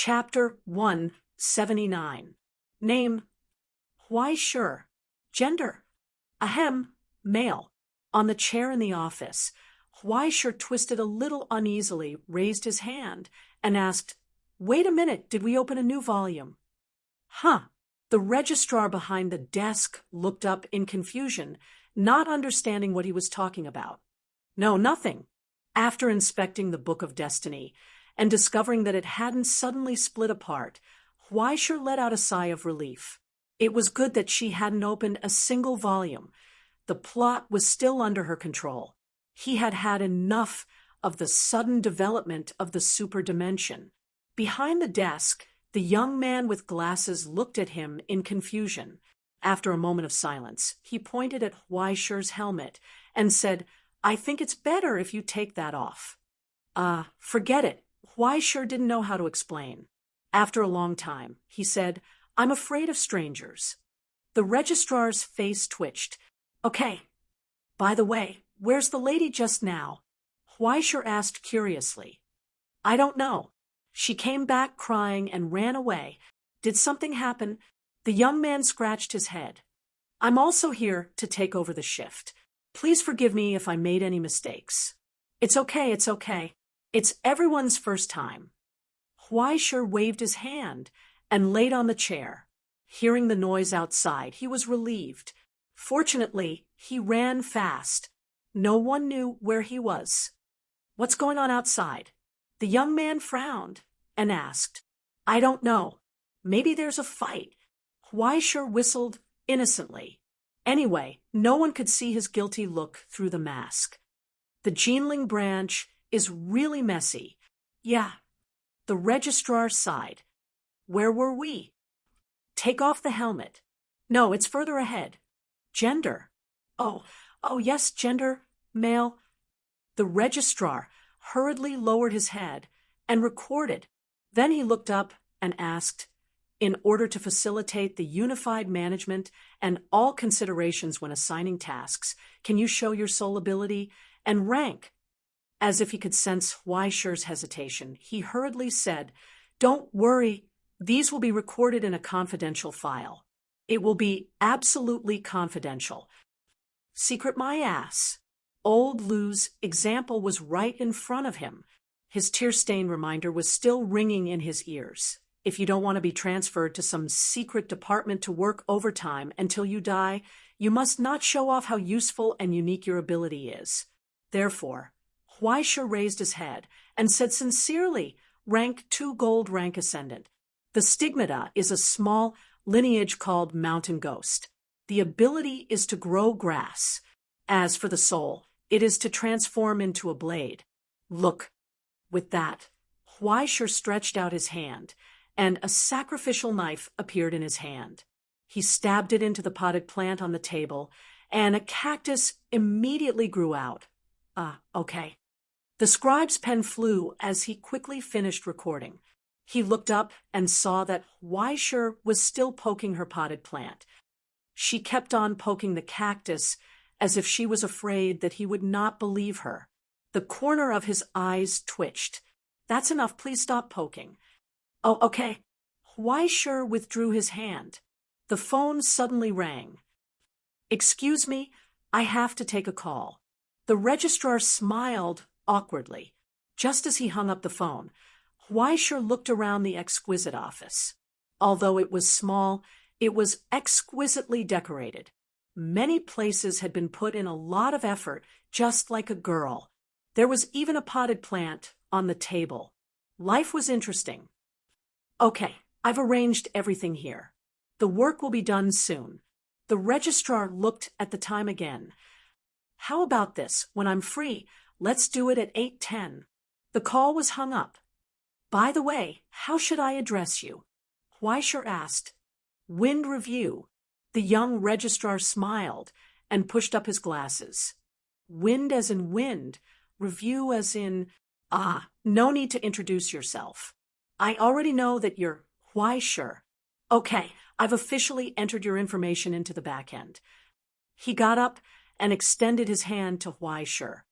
Chapter 179. Name: Why sure. Gender: Ahem, male. On the chair in the office, Why-sure twisted a little uneasily, raised his hand, and asked, "Wait a minute, did we open a new volume?" Huh. The registrar behind the desk looked up in confusion, not understanding what he was talking about. No, nothing. After inspecting the Book of Destiny and discovering that it hadn't suddenly split apart, Why-sure let out a sigh of relief. It was good that she hadn't opened a single volume. The plot was still under her control. He had had enough of the sudden development of the superdimension. Behind the desk, the young man with glasses looked at him in confusion. After a moment of silence, he pointed at Why-sure's helmet and said, "I think it's better if you take that off." Forget it. Why-sure didn't know how to explain. After a long time, he said, "I'm afraid of strangers." The registrar's face twitched. "Okay. By the way, where's the lady just now?" Why-sure asked curiously. "I don't know. She came back crying and ran away. Did something happen?" The young man scratched his head. "I'm also here to take over the shift. Please forgive me if I made any mistakes." It's okay. It's everyone's first time." Why-sure waved his hand and laid on the chair. Hearing the noise outside, he was relieved. Fortunately, he ran fast. No one knew where he was. "What's going on outside?" The young man frowned and asked. "I don't know. Maybe there's a fight." Why-sure whistled innocently. Anyway, no one could see his guilty look through the mask. "The Geneling branch is really messy." "Yeah." The registrar sighed. "Where were we?" "Take off the helmet." "No, it's further ahead." "Gender." Oh, yes, gender, male." The registrar hurriedly lowered his head and recorded. Then he looked up and asked, "In order to facilitate the unified management and all considerations when assigning tasks, can you show your soul ability and rank?" As if he could sense Why-sure's hesitation, he hurriedly said, "Don't worry, these will be recorded in a confidential file. It will be absolutely confidential." Secret my ass. Old Lou's example was right in front of him. His tear-stained reminder was still ringing in his ears. If you don't want to be transferred to some secret department to work overtime until you die, you must not show off how useful and unique your ability is. Therefore, Why-sure raised his head and said sincerely, "Rank 2 gold rank ascendant. The stigmata is a small lineage called Mountain Ghost. The ability is to grow grass. As for the soul, it is to transform into a blade. Look." With that, Why-sure stretched out his hand, and a sacrificial knife appeared in his hand. He stabbed it into the potted plant on the table, and a cactus immediately grew out. Okay. The scribe's pen flew as he quickly finished recording. He looked up and saw that Why-sure was still poking her potted plant. She kept on poking the cactus as if she was afraid that he would not believe her. The corner of his eyes twitched. "That's enough, please stop poking." "Oh, okay." Why-sure withdrew his hand. The phone suddenly rang. "Excuse me, I have to take a call." The registrar smiled awkwardly. Just as he hung up the phone, Why-sure looked around the exquisite office. Although it was small, it was exquisitely decorated. Many places had been put in a lot of effort, just like a girl. There was even a potted plant on the table. Life was interesting. "Okay, I've arranged everything here. The work will be done soon." The registrar looked at the time again. "How about this? When I'm free, let's do it at 8:10. The call was hung up. "By the way, how should I address you?" Why-sure asked. "Wind Review." The young registrar smiled and pushed up his glasses. "Wind as in wind, review as in—" No need to introduce yourself. I already know that you're Why-sure." "Okay, I've officially entered your information into the back end." He got up and extended his hand to Why-sure.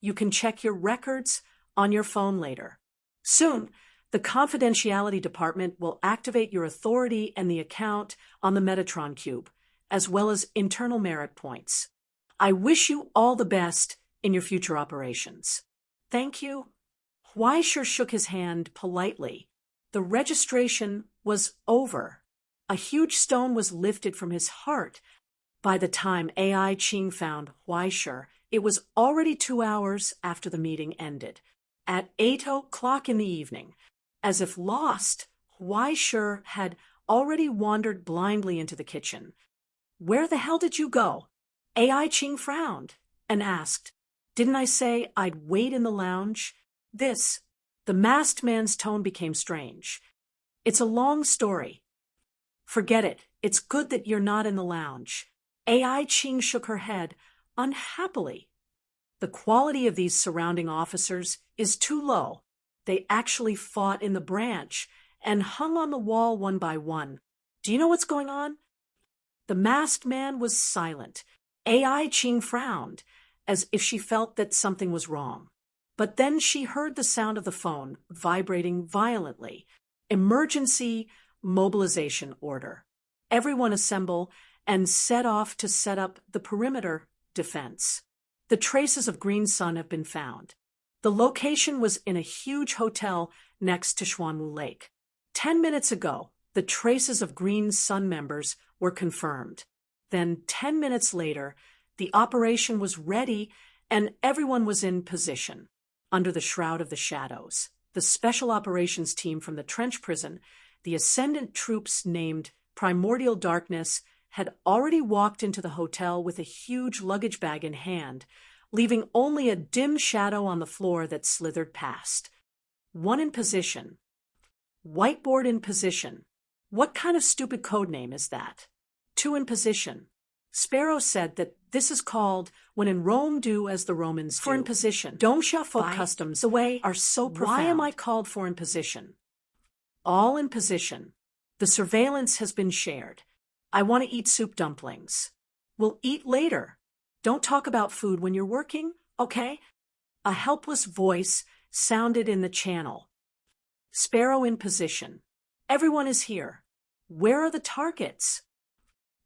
"You can check your records on your phone later." Soon, The confidentiality department will activate your authority and the account on the Metatron cube, as well as internal merit points. I wish you all the best in your future operations. Thank you. Huaisher shook his hand politely. The registration was over. A huge stone was lifted from his heart. By the time AI Ching found Huaisher, it was already 2 hours after the meeting ended. At 8 o'clock in the evening, as if lost, Huaisher had already wandered blindly into the kitchen. Where the hell did you go? AI Ching frowned and asked, Didn't I say I'd wait in the lounge? The masked man's tone became strange. It's a long story. Forget it. It's good that you're not in the lounge. AI Ching shook her head unhappily. The quality of these surrounding officers is too low. They actually fought in the branch and hung on the wall one by one. Do you know what's going on? The masked man was silent. AI Ching frowned, as if she felt that something was wrong. But then she heard the sound of the phone vibrating violently. Emergency mobilization order. Everyone assemble and set off to set up the perimeter defense. The traces of Green Sun have been found. The location was in a huge hotel next to Xuanwu Lake. 10 minutes ago, the traces of Green Sun members were confirmed. Then 10 minutes later, the operation was ready and everyone was in position. Under the shroud of the shadows, the special operations team from the trench prison, the ascendant troops named Primordial Darkness, had already walked into the hotel with a huge luggage bag in hand, leaving only a dim shadow on the floor that slithered past. 1 in position. Whiteboard in position. What kind of stupid code name is that? 2 in position. Sparrow said that this is called when in Rome do as the Romans do. 4 in position. Domschafolk customs the way are so profound. Why am I called 4 in position? All in position. The surveillance has been shared. I want to eat soup dumplings. We'll eat later. Don't talk about food when you're working, okay? A helpless voice sounded in the channel. Sparrow in position. Everyone is here. Where are the targets?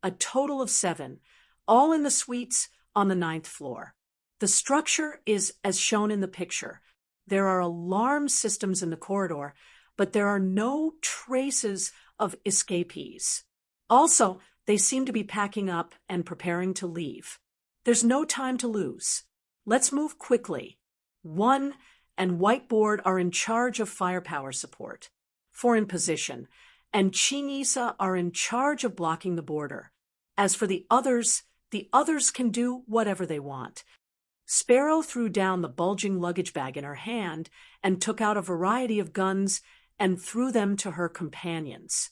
A total of 7, all in the suites on the 9th floor. The structure is as shown in the picture. There are alarm systems in the corridor, but there are no traces of escapees. Also, they seem to be packing up and preparing to leave. There's no time to lose. Let's move quickly. 1 and Whiteboard are in charge of firepower support. 4 in position, and Ching-Isa are in charge of blocking the border. As for the others can do whatever they want. Sparrow threw down the bulging luggage bag in her hand and took out a variety of guns and threw them to her companions.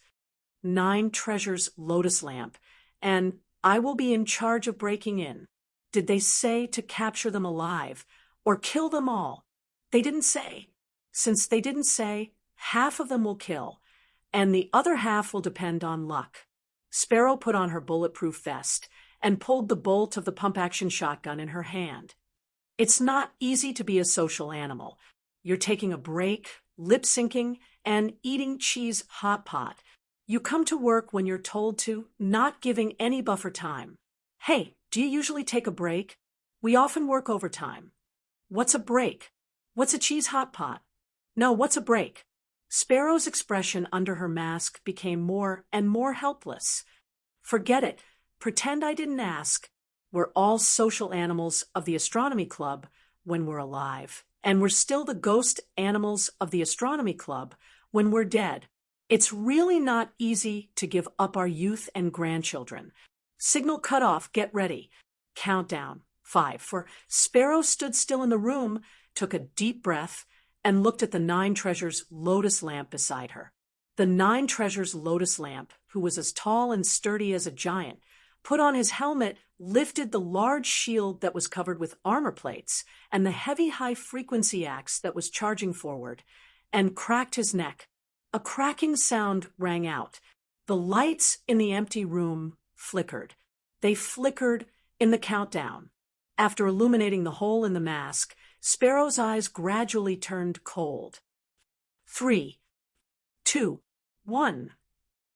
9 Treasures Lotus Lamp, and I will be in charge of breaking in. Did they say to capture them alive or kill them all? They didn't say. Since they didn't say, half of them will kill, and the other half will depend on luck. Sparrow put on her bulletproof vest and pulled the bolt of the pump-action shotgun in her hand. It's not easy to be a social animal. You're taking a break, lip-syncing, and eating cheese hot pot. You come to work when you're told to, not giving any buffer time. Hey, do you usually take a break? We often work overtime. What's a break? What's a cheese hot pot? No, what's a break? Sparrow's expression under her mask became more and more helpless. Forget it. Pretend I didn't ask. We're all social animals of the astronomy club when we're alive, and we're still the ghost animals of the astronomy club when we're dead. It's really not easy to give up our youth and grandchildren. Signal cutoff, get ready. Countdown, 5. For Sparrow stood still in the room, took a deep breath, and looked at the 9 Treasures Lotus Lamp beside her. The 9 Treasures Lotus Lamp, who was as tall and sturdy as a giant, put on his helmet, lifted the large shield that was covered with armor plates and the heavy high-frequency axe that was charging forward, and cracked his neck. A cracking sound rang out. The lights in the empty room flickered. They flickered in the countdown. After illuminating the hole in the mask, Sparrow's eyes gradually turned cold. 3. 2, 1.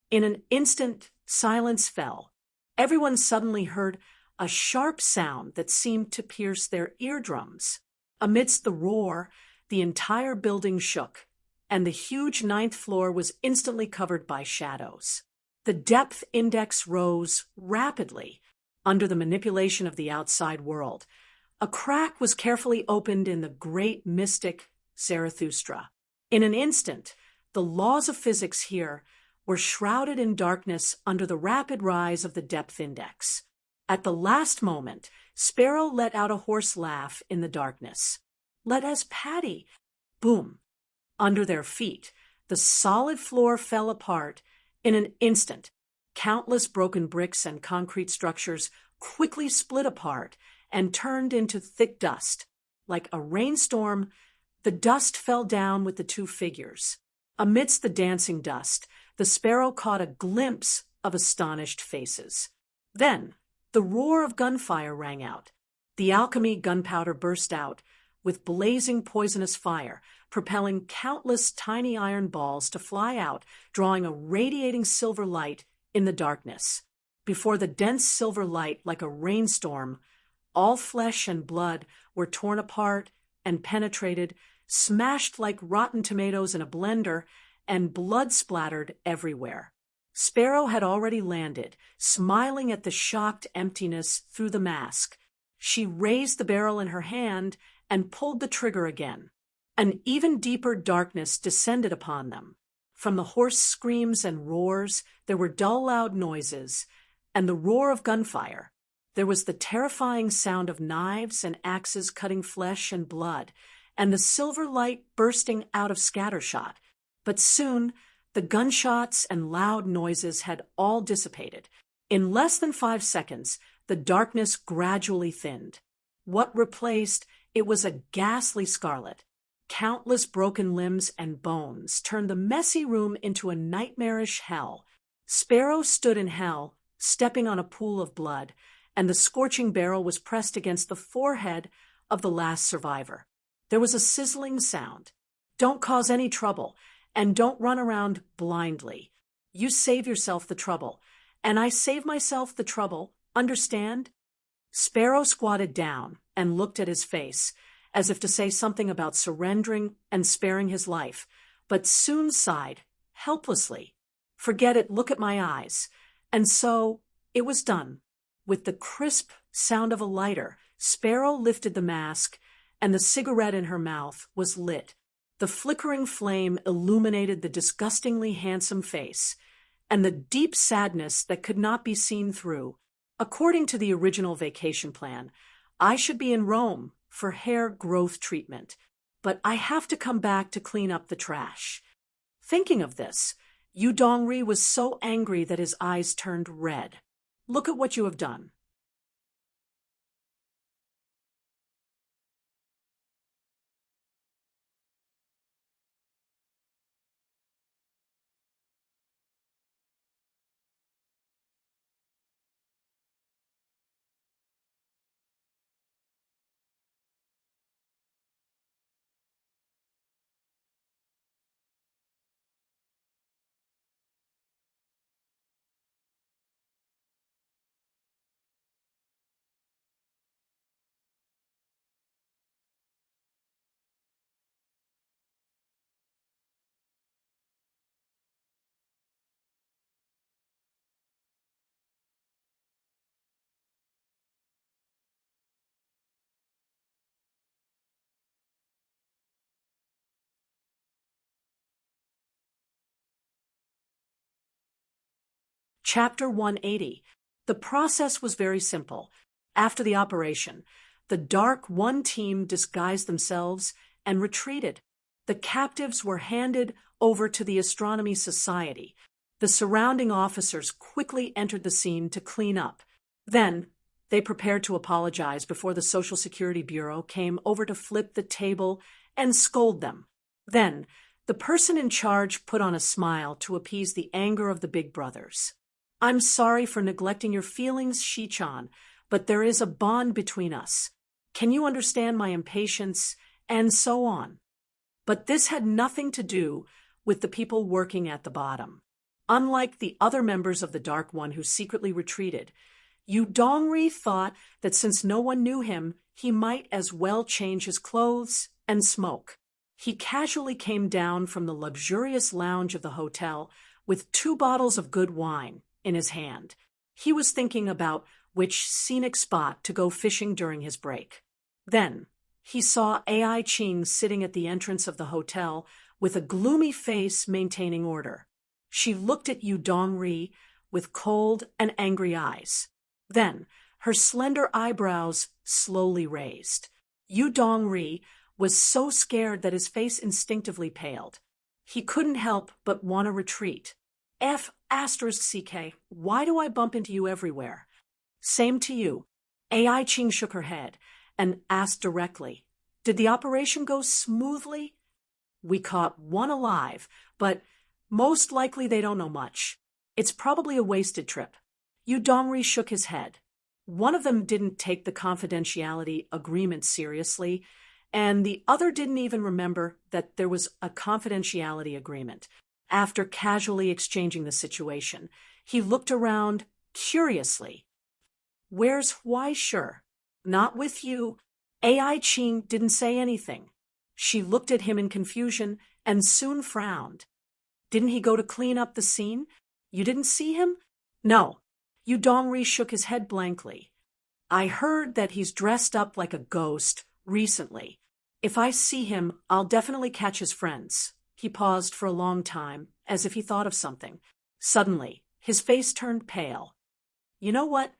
In an instant, silence fell. Everyone suddenly heard a sharp sound that seemed to pierce their eardrums. Amidst the roar, the entire building shook, and the huge ninth floor was instantly covered by shadows. The depth index rose rapidly under the manipulation of the outside world. A crack was carefully opened in the great mystic Zarathustra. In an instant, the laws of physics here were shrouded in darkness under the rapid rise of the depth index. At the last moment, Sparrow let out a hoarse laugh in the darkness. "Let us, Patty!" Boom! Under their feet, the solid floor fell apart in an instant. Countless broken bricks and concrete structures quickly split apart and turned into thick dust. Like a rainstorm, the dust fell down with the two figures. Amidst the dancing dust, the Sparrow caught a glimpse of astonished faces. Then, the roar of gunfire rang out. The alchemy gunpowder burst out with blazing poisonous fire, propelling countless tiny iron balls to fly out, drawing a radiating silver light in the darkness. Before the dense silver light, like a rainstorm, all flesh and blood were torn apart and penetrated, smashed like rotten tomatoes in a blender, and blood splattered everywhere. Sparrow had already landed, smiling at the shocked emptiness through the mask. She raised the barrel in her hand and pulled the trigger again. An even deeper darkness descended upon them. From the hoarse screams and roars, there were dull, loud noises, and the roar of gunfire. There was the terrifying sound of knives and axes cutting flesh and blood, and the silver light bursting out of scattershot. But soon, the gunshots and loud noises had all dissipated. In less than 5 seconds, the darkness gradually thinned. What replaced it was a ghastly scarlet. Countless broken limbs and bones turned the messy room into a nightmarish hell. Sparrow stood in hell, stepping on a pool of blood, and the scorching barrel was pressed against the forehead of the last survivor. There was a sizzling sound. "Don't cause any trouble, and don't run around blindly. You save yourself the trouble, and I save myself the trouble, understand?" Sparrow squatted down and looked at his face, as if to say something about surrendering and sparing his life, but soon sighed, helplessly. "Forget it, look at my eyes." And so it was done. With the crisp sound of a lighter, Sparrow lifted the mask, and the cigarette in her mouth was lit. The flickering flame illuminated the disgustingly handsome face, and the deep sadness that could not be seen through. According to the original vacation plan, I should be in Rome for hair growth treatment, but I have to come back to clean up the trash. Thinking of this, Yu Dongri was so angry that his eyes turned red. "Look at what you have done." Chapter 180. The process was very simple. After the operation, the Dark One team disguised themselves and retreated. The captives were handed over to the Astronomy Society. The surrounding officers quickly entered the scene to clean up. Then, they prepared to apologize before the Social Security Bureau came over to flip the table and scold them. Then, the person in charge put on a smile to appease the anger of the big brothers. "I'm sorry for neglecting your feelings, Shi-chan, but there is a bond between us. Can you understand my impatience?" And so on. But this had nothing to do with the people working at the bottom. Unlike the other members of the Dark One who secretly retreated, Yu Dongri thought that since no one knew him, he might as well change his clothes and smoke. He casually came down from the luxurious lounge of the hotel with 2 bottles of good wine in his hand. He was thinking about which scenic spot to go fishing during his break. Then, he saw Ai Ching sitting at the entrance of the hotel with a gloomy face maintaining order. She looked at Yu Dongri with cold and angry eyes. Then, her slender eyebrows slowly raised. Yu Dongri was so scared that his face instinctively paled. He couldn't help but want to retreat. F***CK, why do I bump into you everywhere? Same to you. Ai Ching shook her head and asked directly, did the operation go smoothly? We caught one alive, but most likely they don't know much. It's probably a wasted trip. Yu Dongri shook his head. One of them didn't take the confidentiality agreement seriously, and the other didn't even remember that there was a confidentiality agreement. After casually exchanging the situation, he looked around curiously. Where's Huaishur? Not with you. Ai Ching didn't say anything. She looked at him in confusion and soon frowned. Didn't he go to clean up the scene? You didn't see him? No. Yu Dongri shook his head blankly. I heard that he's dressed up like a ghost recently. If I see him, I'll definitely catch his friends. He paused for a long time, as if he thought of something. Suddenly, his face turned pale. You know what?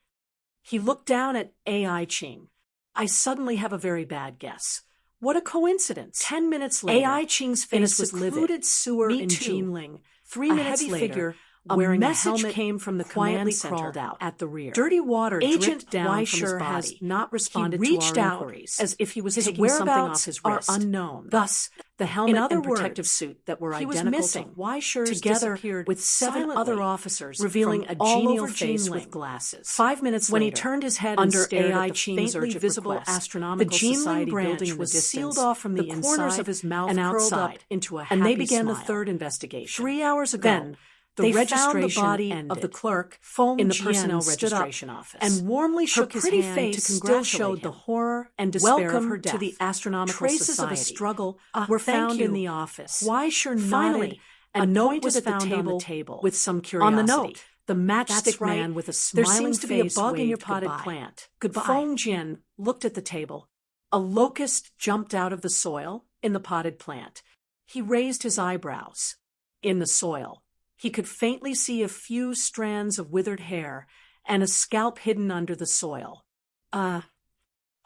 He looked down at Ai Ching. I suddenly have a very bad guess. What a coincidence. 10 minutes later, Ai Ching's face was livid. Secluded sewer in Jinling. 3 minutes later, figure wearing a helmet came from the command center crawled out at the rear. Dirty water dripped down from his body. Has not responded to our inquiries, as if he was taking something off his wrist. Are unknown. Thus, the helmet and protective suit that were identical to Huaishur's together with 7 other officers, revealing a genial face with glasses. 5 minutes later, when he turned his head under Ai Ching's faintly visible astronomical society building was sealed off from the corners of his mouth and outside into a happy smile. And they began the third investigation. 3 hours ago, then, they found the body of the clerk in the personnel registration office and warmly shook his hand to congratulate him. Still showed the horror and despair of her death. To the astronomical traces society. Of a struggle were found in the office. Huaishur nodded, and a note was found on the table with some curiosity. On the note, the matchstick man with a smiling face. There seems to be a bug in your potted plant. Goodbye. Feng Jian looked at the table. A locust jumped out of the soil in the potted plant. He raised his eyebrows. In the soil, he could faintly see a few strands of withered hair and a scalp hidden under the soil.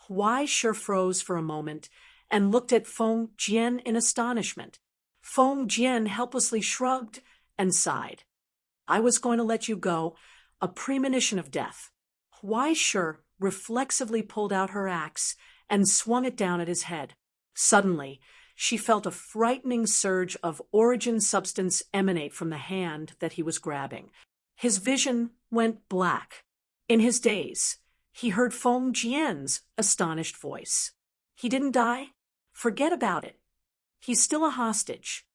Huaishur froze for a moment and looked at Feng Jian in astonishment. Feng Jian helplessly shrugged and sighed. I was going to let you go, a premonition of death. Huaishur reflexively pulled out her axe and swung it down at his head. Suddenly, she felt a frightening surge of origin substance emanate from the hand that he was grabbing. His vision went black. In his daze, he heard Feng Jian's astonished voice. He didn't die? Forget about it. He's still a hostage.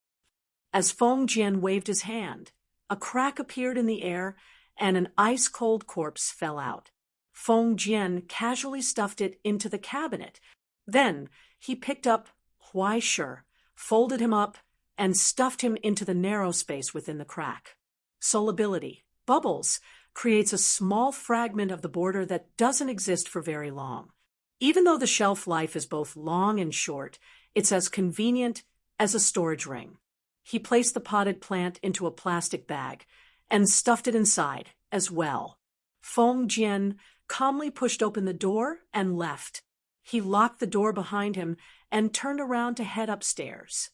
As Feng Jian waved his hand, a crack appeared in the air and an ice-cold corpse fell out. Feng Jian casually stuffed it into the cabinet. Then he picked up Huaishur, folded him up, and stuffed him into the narrow space within the crack. Solubility, bubbles, creates a small fragment of the border that doesn't exist for very long. Even though the shelf life is both long and short, it's as convenient as a storage ring. He placed the potted plant into a plastic bag and stuffed it inside as well. Feng Jian calmly pushed open the door and left. He locked the door behind him and turned around to head upstairs.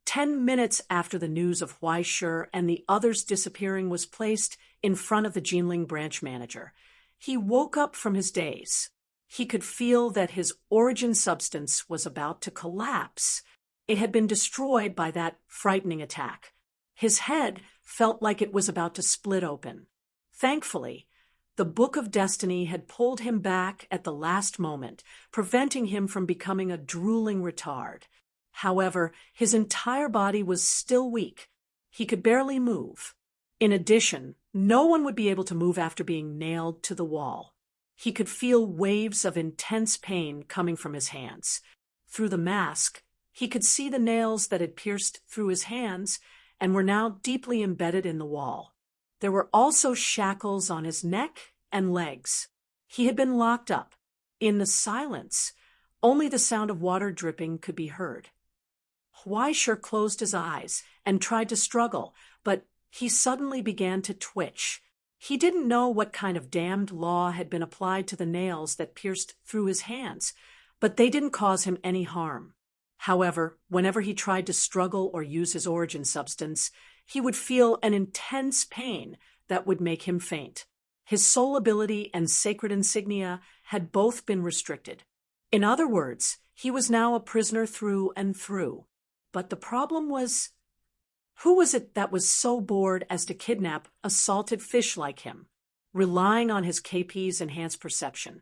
10 minutes after the news of Huaishur and the others disappearing was placed in front of the Jinling branch manager, he woke up from his daze. He could feel that his origin substance was about to collapse. It had been destroyed by that frightening attack. His head felt like it was about to split open. Thankfully, the Book of Destiny had pulled him back at the last moment, preventing him from becoming a drooling retard. However, his entire body was still weak, He could barely move. In addition, no one would be able to move after being nailed to the wall. He could feel waves of intense pain coming from his hands. Through the mask, he could see the nails that had pierced through his hands and were now deeply embedded in the wall. There were also shackles on his neck and legs. He had been locked up. In the silence, only the sound of water dripping could be heard. Huaishir closed his eyes and tried to struggle, but he suddenly began to twitch. He didn't know what kind of damned law had been applied to the nails that pierced through his hands, but they didn't cause him any harm. However, whenever he tried to struggle or use his origin substance, he would feel an intense pain that would make him faint. His soul ability and sacred insignia had both been restricted. In other words, he was now a prisoner through and through. But the problem was, who was it that was so bored as to kidnap a salted fish like him? Relying on his KP's enhanced perception,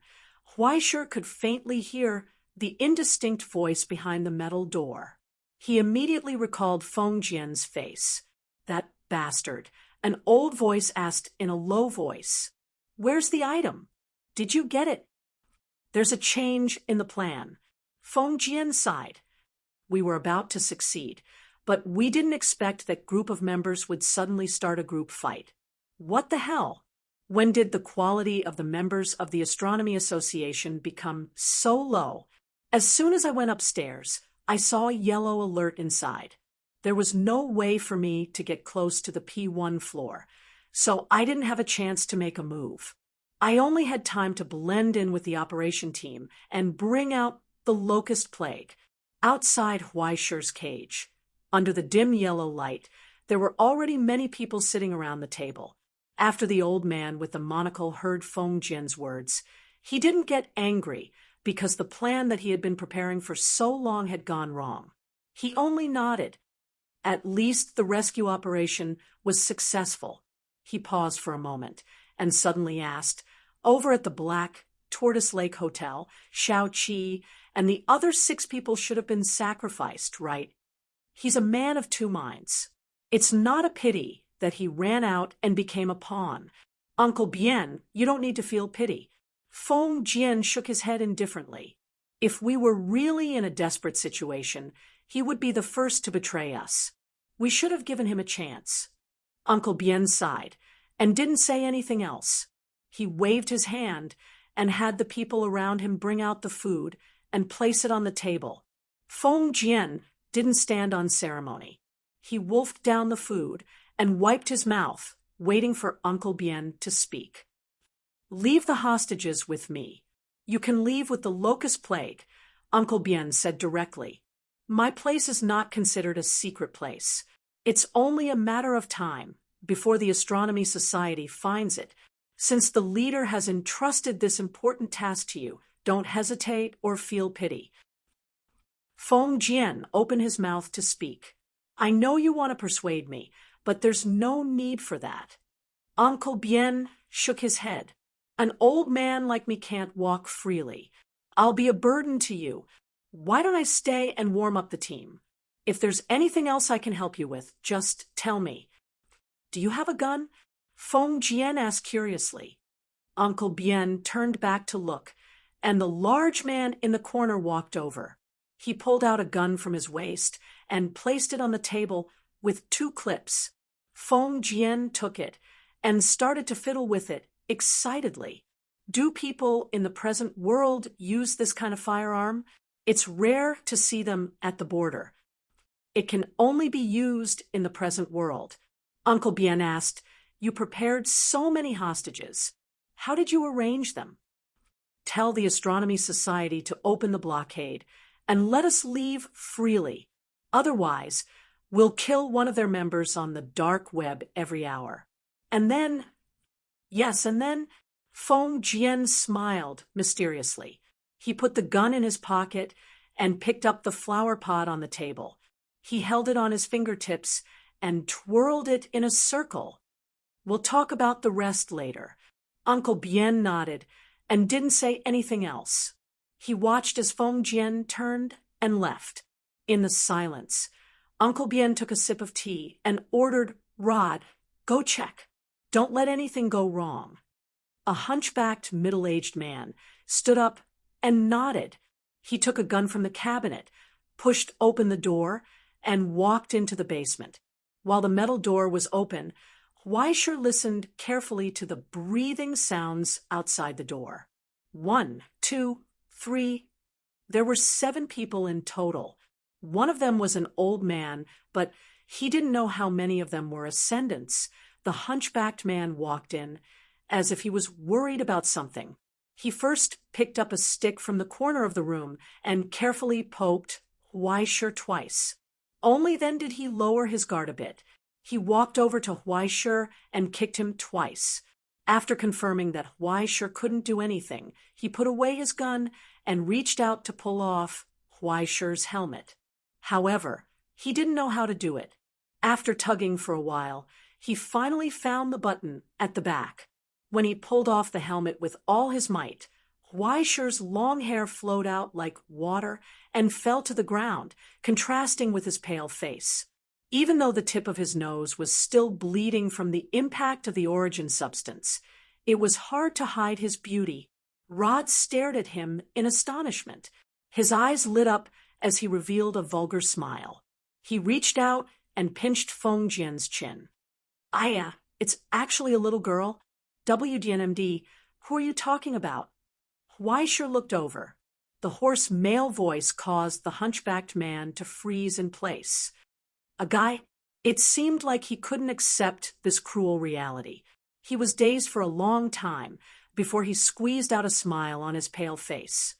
Huaishir could faintly hear the indistinct voice behind the metal door. He immediately recalled Feng Jian's face. That bastard. An old voice asked in a low voice, "Where's the item? Did you get it?" "There's a change in the plan." Feng Jian sighed. "We were about to succeed, but we didn't expect that group of members would suddenly start a group fight." "What the hell? When did the quality of the members of the Astronomy Association become so low? As soon as I went upstairs, I saw a yellow alert inside. There was no way for me to get close to the P1 floor, so I didn't have a chance to make a move. I only had time to blend in with the operation team and bring out the locust plague." Outside Huaishir's cage, under the dim yellow light, there were already many people sitting around the table. After the old man with the monocle heard Feng Jian's words, he didn't get angry because the plan that he had been preparing for so long had gone wrong. He only nodded. At least the rescue operation was successful. He paused for a moment and suddenly asked, "Over at the Black Tortoise Lake Hotel, Shao-Chi and the other 6 people should have been sacrificed, right?" He's a man of two minds. It's not a pity that he ran out and became a pawn. Uncle Bien, you don't need to feel pity. Feng Jian shook his head indifferently. If we were really in a desperate situation, he would be the first to betray us. We should have given him a chance. Uncle Bien sighed and didn't say anything else. He waved his hand and had the people around him bring out the food and place it on the table. Feng Jian didn't stand on ceremony. He wolfed down the food and wiped his mouth, waiting for Uncle Bien to speak. "Leave the hostages with me. You can leave with the locust plague," Uncle Bien said directly. "My place is not considered a secret place. It's only a matter of time before the Astronomy Society finds it. Since the leader has entrusted this important task to you, don't hesitate or feel pity." Feng Jian opened his mouth to speak. "I know you want to persuade me, but there's no need for that." Uncle Bien shook his head. "An old man like me can't walk freely. I'll be a burden to you. Why don't I stay and warm up the team? If there's anything else I can help you with, just tell me." "Do you have a gun?" Feng Jian asked curiously. Uncle Bien turned back to look, and the large man in the corner walked over. He pulled out a gun from his waist and placed it on the table with 2 clips. Feng Jian took it and started to fiddle with it excitedly. Do people in the present world use this kind of firearm? It's rare to see them at the border. It can only be used in the present world. Uncle Bien asked, "You prepared so many hostages. How did you arrange them?" "Tell the Astronomy Society to open the blockade and let us leave freely. Otherwise, we'll kill one of their members on the dark web every hour. And then—" "Yes, and then—" Feng Jian smiled mysteriously. He put the gun in his pocket and picked up the flower pot on the table. He held it on his fingertips and twirled it in a circle. "We'll talk about the rest later." Uncle Bien nodded and didn't say anything else. He watched as Feng Jian turned and left. In the silence, Uncle Bien took a sip of tea and ordered Rod, go check. Don't let anything go wrong. A hunchbacked, middle-aged man stood up and nodded. He took a gun from the cabinet, pushed open the door, and walked into the basement. While the metal door was open, Weisher listened carefully to the breathing sounds outside the door. 1, 2, 3. There were 7 people in total. One of them was an old man, but he didn't know how many of them were ascendants. The hunchbacked man walked in, as if he was worried about something. He first picked up a stick from the corner of the room and carefully poked Weisher twice. Only then did he lower his guard a bit. He walked over to Weisher and kicked him twice. After confirming that Weisher couldn't do anything, he put away his gun and reached out to pull off Weisher's helmet. However, he didn't know how to do it. After tugging for a while, he finally found the button at the back. When he pulled off the helmet with all his might, Weisher's long hair flowed out like water and fell to the ground, contrasting with his pale face. Even though the tip of his nose was still bleeding from the impact of the origin substance, it was hard to hide his beauty. Rod stared at him in astonishment. His eyes lit up as he revealed a vulgar smile. He reached out and pinched Feng Jian's chin. It's actually a little girl. WDNMD, who are you talking about? Weisher looked over. The hoarse male voice caused the hunchbacked man to freeze in place. A guy? It seemed like he couldn't accept this cruel reality. He was dazed for a long time before he squeezed out a smile on his pale face.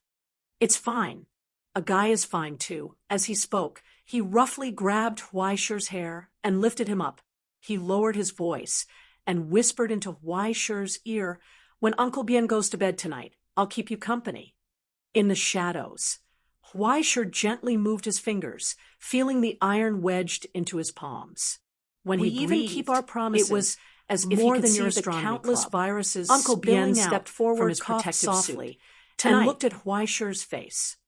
It's fine. A guy is fine too. As he spoke, he roughly grabbed Weisher's hair and lifted him up. He lowered his voice and whispered into Weisher's ear, "When Uncle Bien goes to bed tonight, I'll keep you company." In the shadows, Weisher gently moved his fingers, feeling the iron wedged into his palms. When we even keep our promises, it was as if more than your countless viruses. Uncle Bien stepped forward from his protective softly and looked at Weisher's face.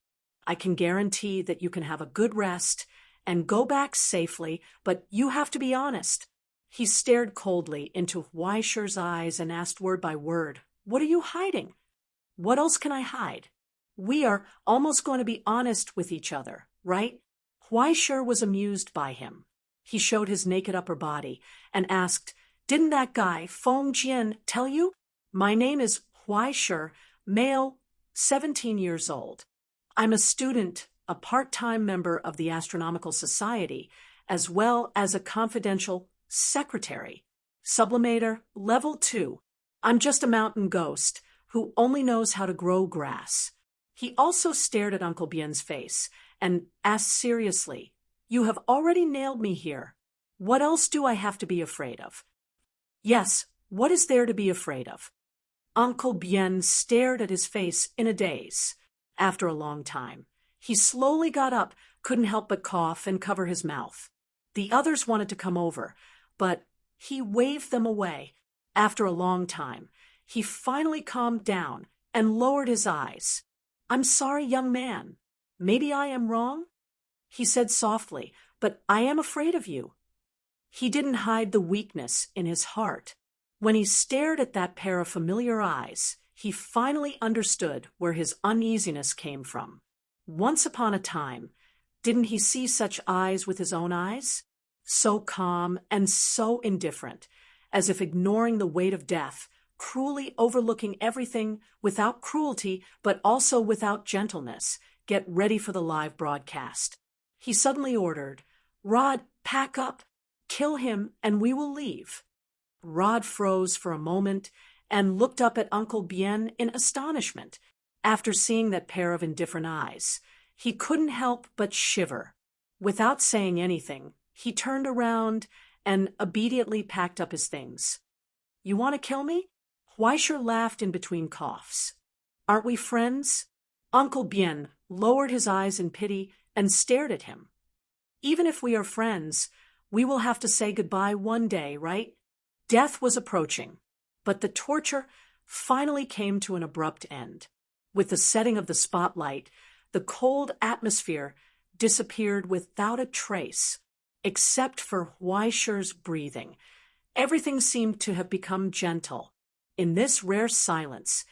I can guarantee that you can have a good rest and go back safely, but you have to be honest. He stared coldly into Weisher's eyes and asked word by word, "What are you hiding?" "What else can I hide? We are almost going to be honest with each other, right?" Weisher was amused by him. He showed his naked upper body and asked, "Didn't that guy, Feng Jian, tell you? My name is Weisher, male, 17 years old. I'm a student, a part-time member of the Astronomical Society, as well as a confidential secretary. Sublimator, level 2. I'm just a mountain ghost who only knows how to grow grass." He also stared at Uncle Bien's face and asked seriously, "You have already nailed me here. What else do I have to be afraid of?" "Yes, what is there to be afraid of?" Uncle Bien stared at his face in a daze. After a long time, he slowly got up, couldn't help but cough and cover his mouth. The others wanted to come over, but he waved them away. After a long time, he finally calmed down and lowered his eyes. "I'm sorry, young man. Maybe I am wrong?" he said softly, "but I am afraid of you." He didn't hide the weakness in his heart. When he stared at that pair of familiar eyes, he finally understood where his uneasiness came from. Once upon a time, didn't he see such eyes with his own eyes? So calm and so indifferent, as if ignoring the weight of death, cruelly overlooking everything without cruelty, but also without gentleness. Get ready for the live broadcast. He suddenly ordered, "Rod, pack up, kill him, and we will leave." Rod froze for a moment and looked up at Uncle Bien in astonishment. After seeing that pair of indifferent eyes, he couldn't help but shiver. Without saying anything, he turned around and obediently packed up his things. "You want to kill me?" Weisher laughed in between coughs. "Aren't we friends?" Uncle Bien lowered his eyes in pity and stared at him. "Even if we are friends, we will have to say goodbye one day, right?" Death was approaching, but the torture finally came to an abrupt end. With the setting of the spotlight, the cold atmosphere disappeared without a trace. except for Huaishi's breathing. Everything seemed to have become gentle. In this rare silence,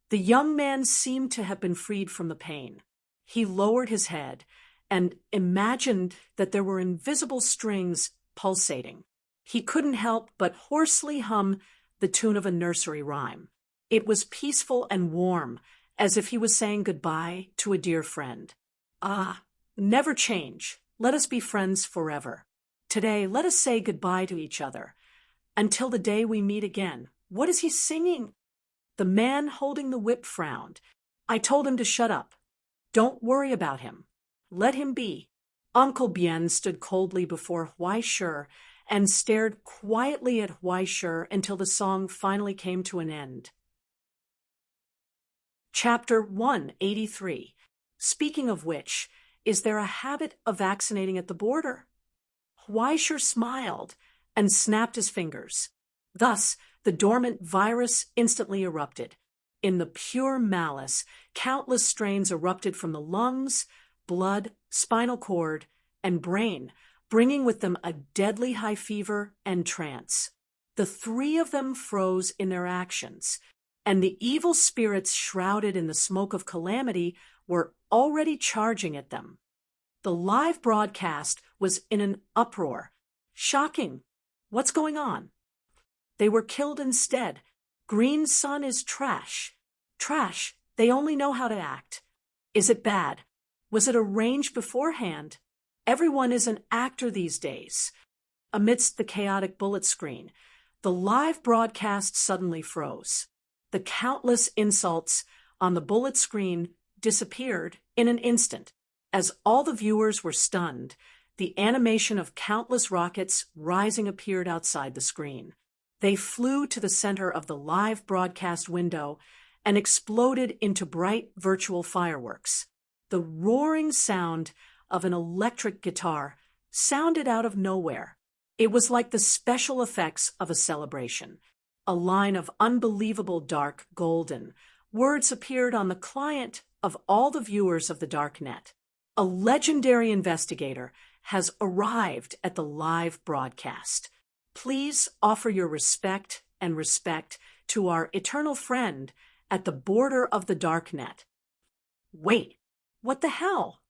the young man seemed to have been freed from the pain. He lowered his head and imagined that there were invisible strings pulsating. He couldn't help but hoarsely hum the tune of a nursery rhyme. It was peaceful and warm, as if he was saying goodbye to a dear friend. Ah, never change. Let us be friends forever. Today, let us say goodbye to each other. Until the day we meet again. What is he singing? The man holding the whip frowned. I told him to shut up. Don't worry about him. Let him be. Uncle Bien stood coldly before Huaishi and stared quietly at Huaishi until the song finally came to an end. Chapter 183. Speaking of which, is there a habit of vaccinating at the border? Huaishi smiled and snapped his fingers. Thus, the dormant virus instantly erupted. In the pure malice, countless strains erupted from the lungs, blood, spinal cord, and brain, bringing with them a deadly high fever and trance. The three of them froze in their actions, and the evil spirits shrouded in the smoke of calamity were already charging at them. The live broadcast was in an uproar. Shocking. What's going on? They were killed instead. Green Sun is trash. Trash. They only know how to act. Is it bad? Was it arranged beforehand? Everyone is an actor these days. Amidst the chaotic bullet screen, the live broadcast suddenly froze. The countless insults on the bullet screen disappeared in an instant. As all the viewers were stunned, the animation of countless rockets rising appeared outside the screen. They flew to the center of the live broadcast window and exploded into bright virtual fireworks. The roaring sound of an electric guitar sounded out of nowhere. It was like the special effects of a celebration. A line of unbelievable dark golden words appeared on the client of all the viewers of the dark net. A legendary investigator has arrived at the live broadcast. Please offer your respect to our eternal friend at the border of the dark net. Wait, what the hell?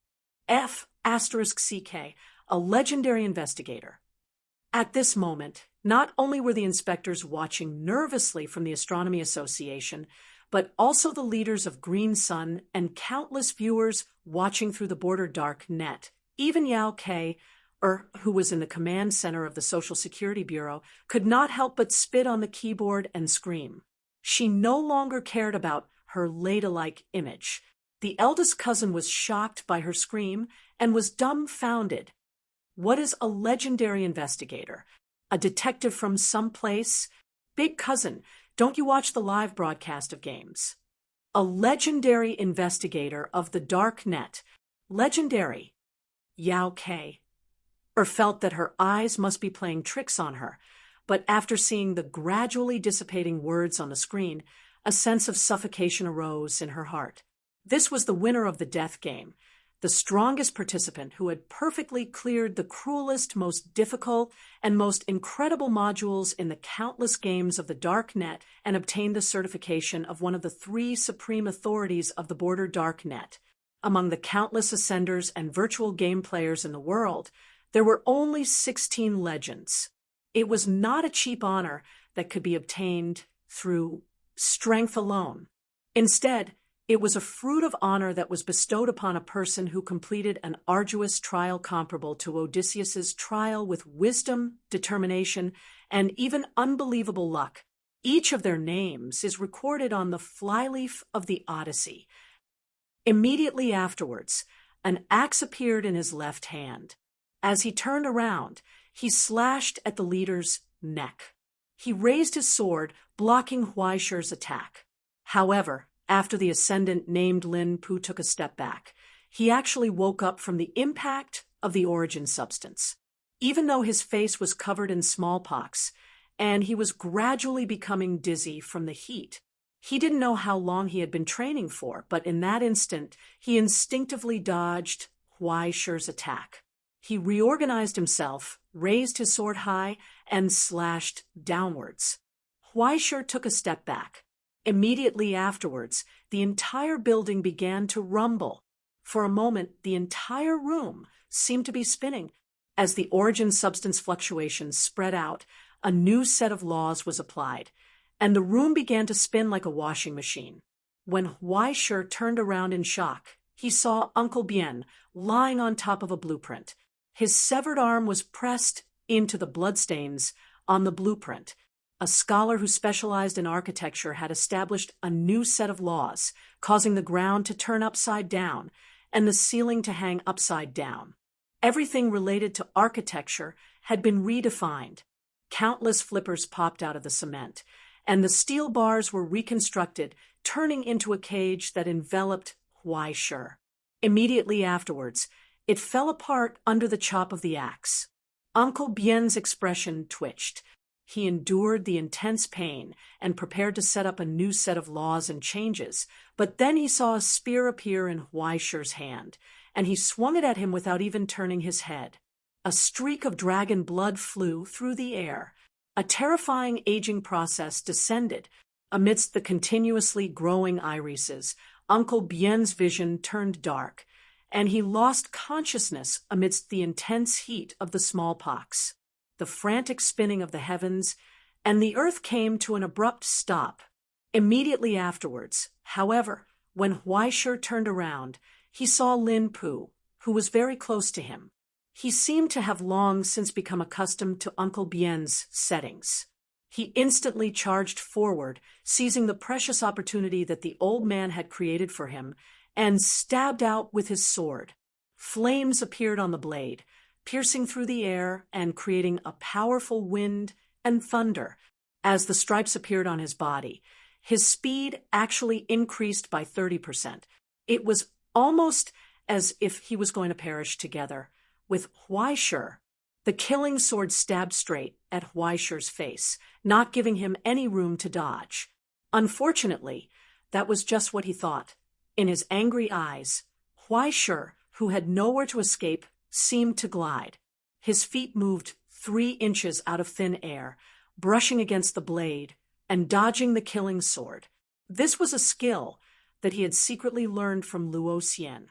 F*CK, a legendary investigator. At this moment, not only were the inspectors watching nervously from the Astronomy Association, but also the leaders of Green Sun and countless viewers watching through the border dark net. Even Yao Ke, who was in the command center of the Social Security Bureau, could not help but spit on the keyboard and scream. She no longer cared about her ladylike image. The eldest cousin was shocked by her scream and was dumbfounded. What is a legendary investigator? A detective from someplace? Big cousin, don't you watch the live broadcast of games? A legendary investigator of the dark net. Legendary. Yao Ke felt that her eyes must be playing tricks on her, but after seeing the gradually dissipating words on the screen, a sense of suffocation arose in her heart. This was the winner of the death game, the strongest participant who had perfectly cleared the cruelest, most difficult, and most incredible modules in the countless games of the dark net and obtained the certification of one of the three supreme authorities of the border dark net. Among the countless ascenders and virtual game players in the world, there were only 16 legends. It was not a cheap honor that could be obtained through strength alone. Instead, it was a fruit of honor that was bestowed upon a person who completed an arduous trial comparable to Odysseus's trial with wisdom, determination, and even unbelievable luck. Each of their names is recorded on the flyleaf of the Odyssey. Immediately afterwards, an axe appeared in his left hand. As he turned around, he slashed at the leader's neck. He raised his sword, blocking Huaishi's attack. However, after the ascendant named Lin Pu took a step back, he actually woke up from the impact of the origin substance. Even though his face was covered in smallpox, and he was gradually becoming dizzy from the heat, he didn't know how long he had been training for, but in that instant, he instinctively dodged Huaishi's attack. He reorganized himself, raised his sword high, and slashed downwards. Huaishur took a step back. Immediately afterwards, the entire building began to rumble. For a moment, the entire room seemed to be spinning. As the origin substance fluctuations spread out, a new set of laws was applied, and the room began to spin like a washing machine. When Huaishur turned around in shock, he saw Uncle Bien lying on top of a blueprint. His severed arm was pressed into the bloodstains on the blueprint. A scholar who specialized in architecture had established a new set of laws, causing the ground to turn upside down and the ceiling to hang upside down. Everything related to architecture had been redefined. Countless flippers popped out of the cement, and the steel bars were reconstructed, turning into a cage that enveloped Huaishur. Immediately afterwards, it fell apart under the chop of the axe. Uncle Bien's expression twitched. He endured the intense pain and prepared to set up a new set of laws and changes, but then he saw a spear appear in Huaishur's hand, and he swung it at him without even turning his head. A streak of dragon blood flew through the air. A terrifying aging process descended. Amidst the continuously growing irises, Uncle Bien's vision turned dark, and he lost consciousness amidst the intense heat of the smallpox, the frantic spinning of the heavens, and the earth came to an abrupt stop. Immediately afterwards, however, when Huaishur turned around, he saw Lin Pu, who was very close to him. He seemed to have long since become accustomed to Uncle Bien's settings. He instantly charged forward, seizing the precious opportunity that the old man had created for him, and stabbed out with his sword. Flames appeared on the blade, piercing through the air and creating a powerful wind and thunder. As the stripes appeared on his body, his speed actually increased by 30%. It was almost as if he was going to perish together. With Huaishur, the killing sword stabbed straight at Huaishur's face, not giving him any room to dodge. Unfortunately, that was just what he thought. In his angry eyes, Huaishur, who had nowhere to escape, seemed to glide. His feet moved 3 inches out of thin air, brushing against the blade and dodging the killing sword. This was a skill that he had secretly learned from Luo Xian.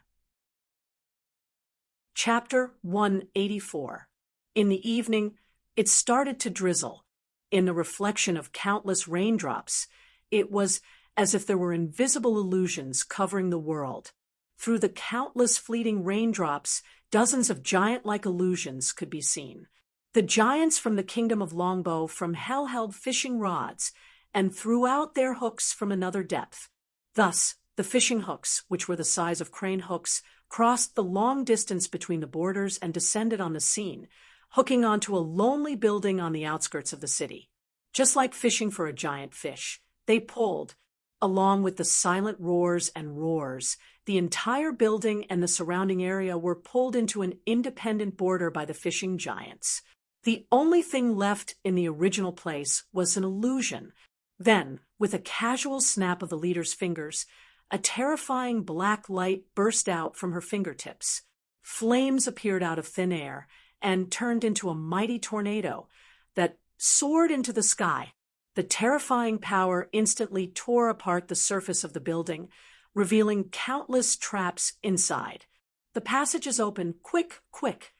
Chapter 184. In the evening, it started to drizzle. In the reflection of countless raindrops, it was as if there were invisible illusions covering the world. Through the countless fleeting raindrops, dozens of giant-like illusions could be seen. The giants from the kingdom of Longbow from hell held fishing rods and threw out their hooks from another depth. Thus, the fishing hooks, which were the size of crane hooks, crossed the long distance between the borders and descended on the scene, hooking onto a lonely building on the outskirts of the city. Just like fishing for a giant fish, they pulled. Along with the silent roars and roars, the entire building and the surrounding area were pulled into an independent border by the fishing giants. The only thing left in the original place was an illusion. Then, with a casual snap of the leader's fingers, a terrifying black light burst out from her fingertips. Flames appeared out of thin air and turned into a mighty tornado that soared into the sky. The terrifying power instantly tore apart the surface of the building, revealing countless traps inside. The passages opened. Quick, quick!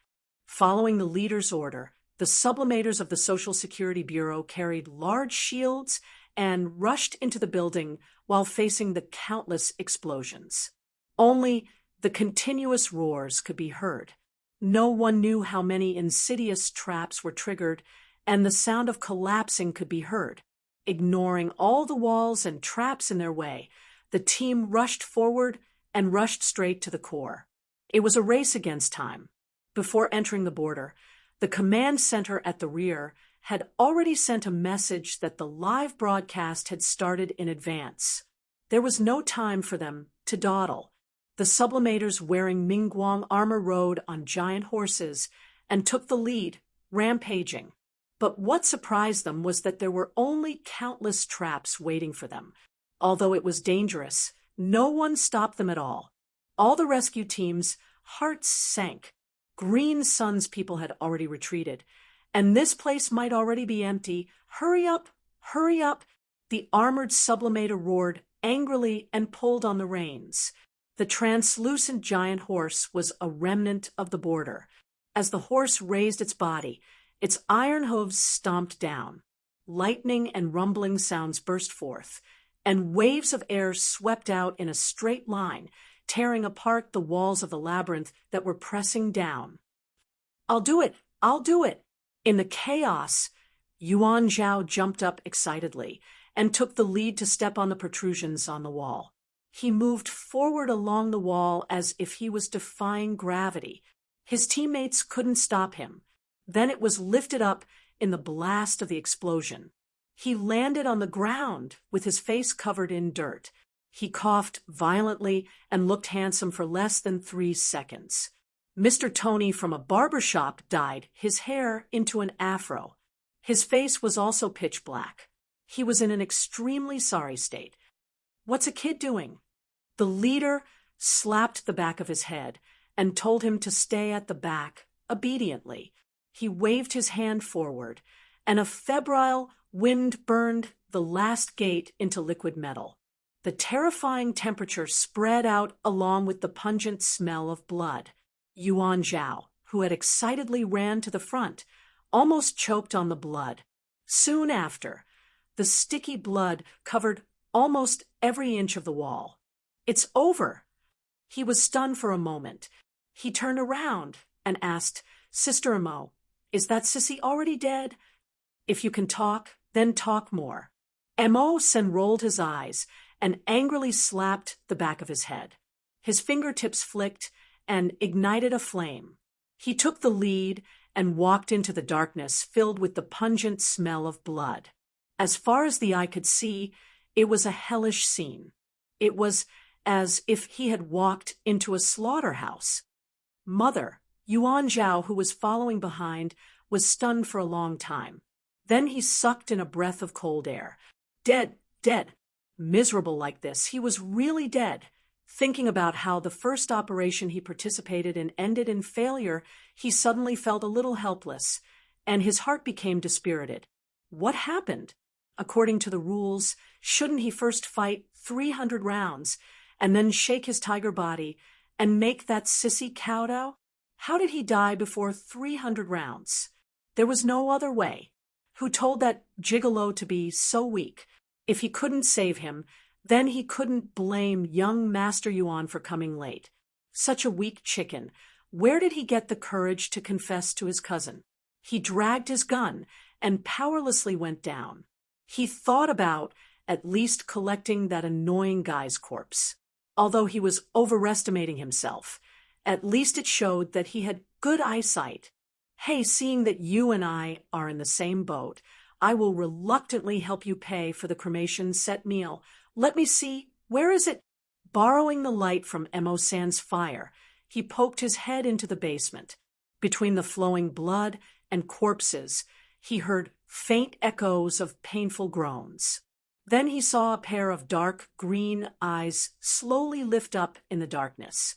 Following the leader's order, the sublimators of the Social Security Bureau carried large shields and rushed into the building while facing the countless explosions. Only the continuous roars could be heard. No one knew how many insidious traps were triggered, and the sound of collapsing could be heard. Ignoring all the walls and traps in their way, the team rushed forward and rushed straight to the core. It was a race against time. Before entering the border, the command center at the rear had already sent a message that the live broadcast had started in advance. There was no time for them to dawdle. The sublimators wearing Mingguang armor rode on giant horses and took the lead, rampaging. But what surprised them was that there were only countless traps waiting for them. Although it was dangerous, no one stopped them at all. All the rescue teams' hearts sank. Green Sun's people had already retreated, and this place might already be empty. Hurry up! Hurry up! The armored sublimator roared angrily and pulled on the reins. The translucent giant horse was a remnant of the border. As the horse raised its body, its iron hooves stomped down. Lightning and rumbling sounds burst forth, and waves of air swept out in a straight line, tearing apart the walls of the labyrinth that were pressing down. "I'll do it! I'll do it!" In the chaos, Yuan Zhao jumped up excitedly and took the lead to step on the protrusions on the wall. He moved forward along the wall as if he was defying gravity. His teammates couldn't stop him. Then it was lifted up in the blast of the explosion. He landed on the ground with his face covered in dirt. He coughed violently and looked handsome for less than 3 seconds. Mr. Tony from a barber shop dyed his hair into an afro. His face was also pitch black. He was in an extremely sorry state. "What's a kid doing?" The leader slapped the back of his head and told him to stay at the back obediently. He waved his hand forward, and a febrile wind burned the last gate into liquid metal. The terrifying temperature spread out along with the pungent smell of blood. Yuan Zhao, who had excitedly ran to the front, almost choked on the blood. Soon after, the sticky blood covered almost every inch of the wall. "It's over." He was stunned for a moment. He turned around and asked, "Sister Emo, is that sissy already dead? If you can talk, then talk more." Emo Sen rolled his eyes and angrily slapped the back of his head. His fingertips flicked and ignited a flame. He took the lead and walked into the darkness filled with the pungent smell of blood. As far as the eye could see, it was a hellish scene. It was as if he had walked into a slaughterhouse. Mother, Yuan Zhao, who was following behind, was stunned for a long time. Then he sucked in a breath of cold air. Dead, dead. Miserable like this, he was really dead. Thinking about how the first operation he participated in ended in failure, he suddenly felt a little helpless, and his heart became dispirited. What happened? According to the rules, shouldn't he first fight 300 rounds, and then shake his tiger body and make that sissy kowtow? How did he die before 300 rounds? There was no other way. Who told that gigolo to be so weak? If he couldn't save him, then he couldn't blame young Master Yuan for coming late. Such a weak chicken. Where did he get the courage to confess to his cousin? He dragged his gun and powerlessly went down. He thought about at least collecting that annoying guy's corpse. Although he was overestimating himself, at least it showed that he had good eyesight. "Hey, seeing that you and I are in the same boat, I will reluctantly help you pay for the cremation set meal. Let me see, where is it?" Borrowing the light from Emo-san's fire, he poked his head into the basement. Between the flowing blood and corpses, he heard faint echoes of painful groans. Then he saw a pair of dark green eyes slowly lift up in the darkness.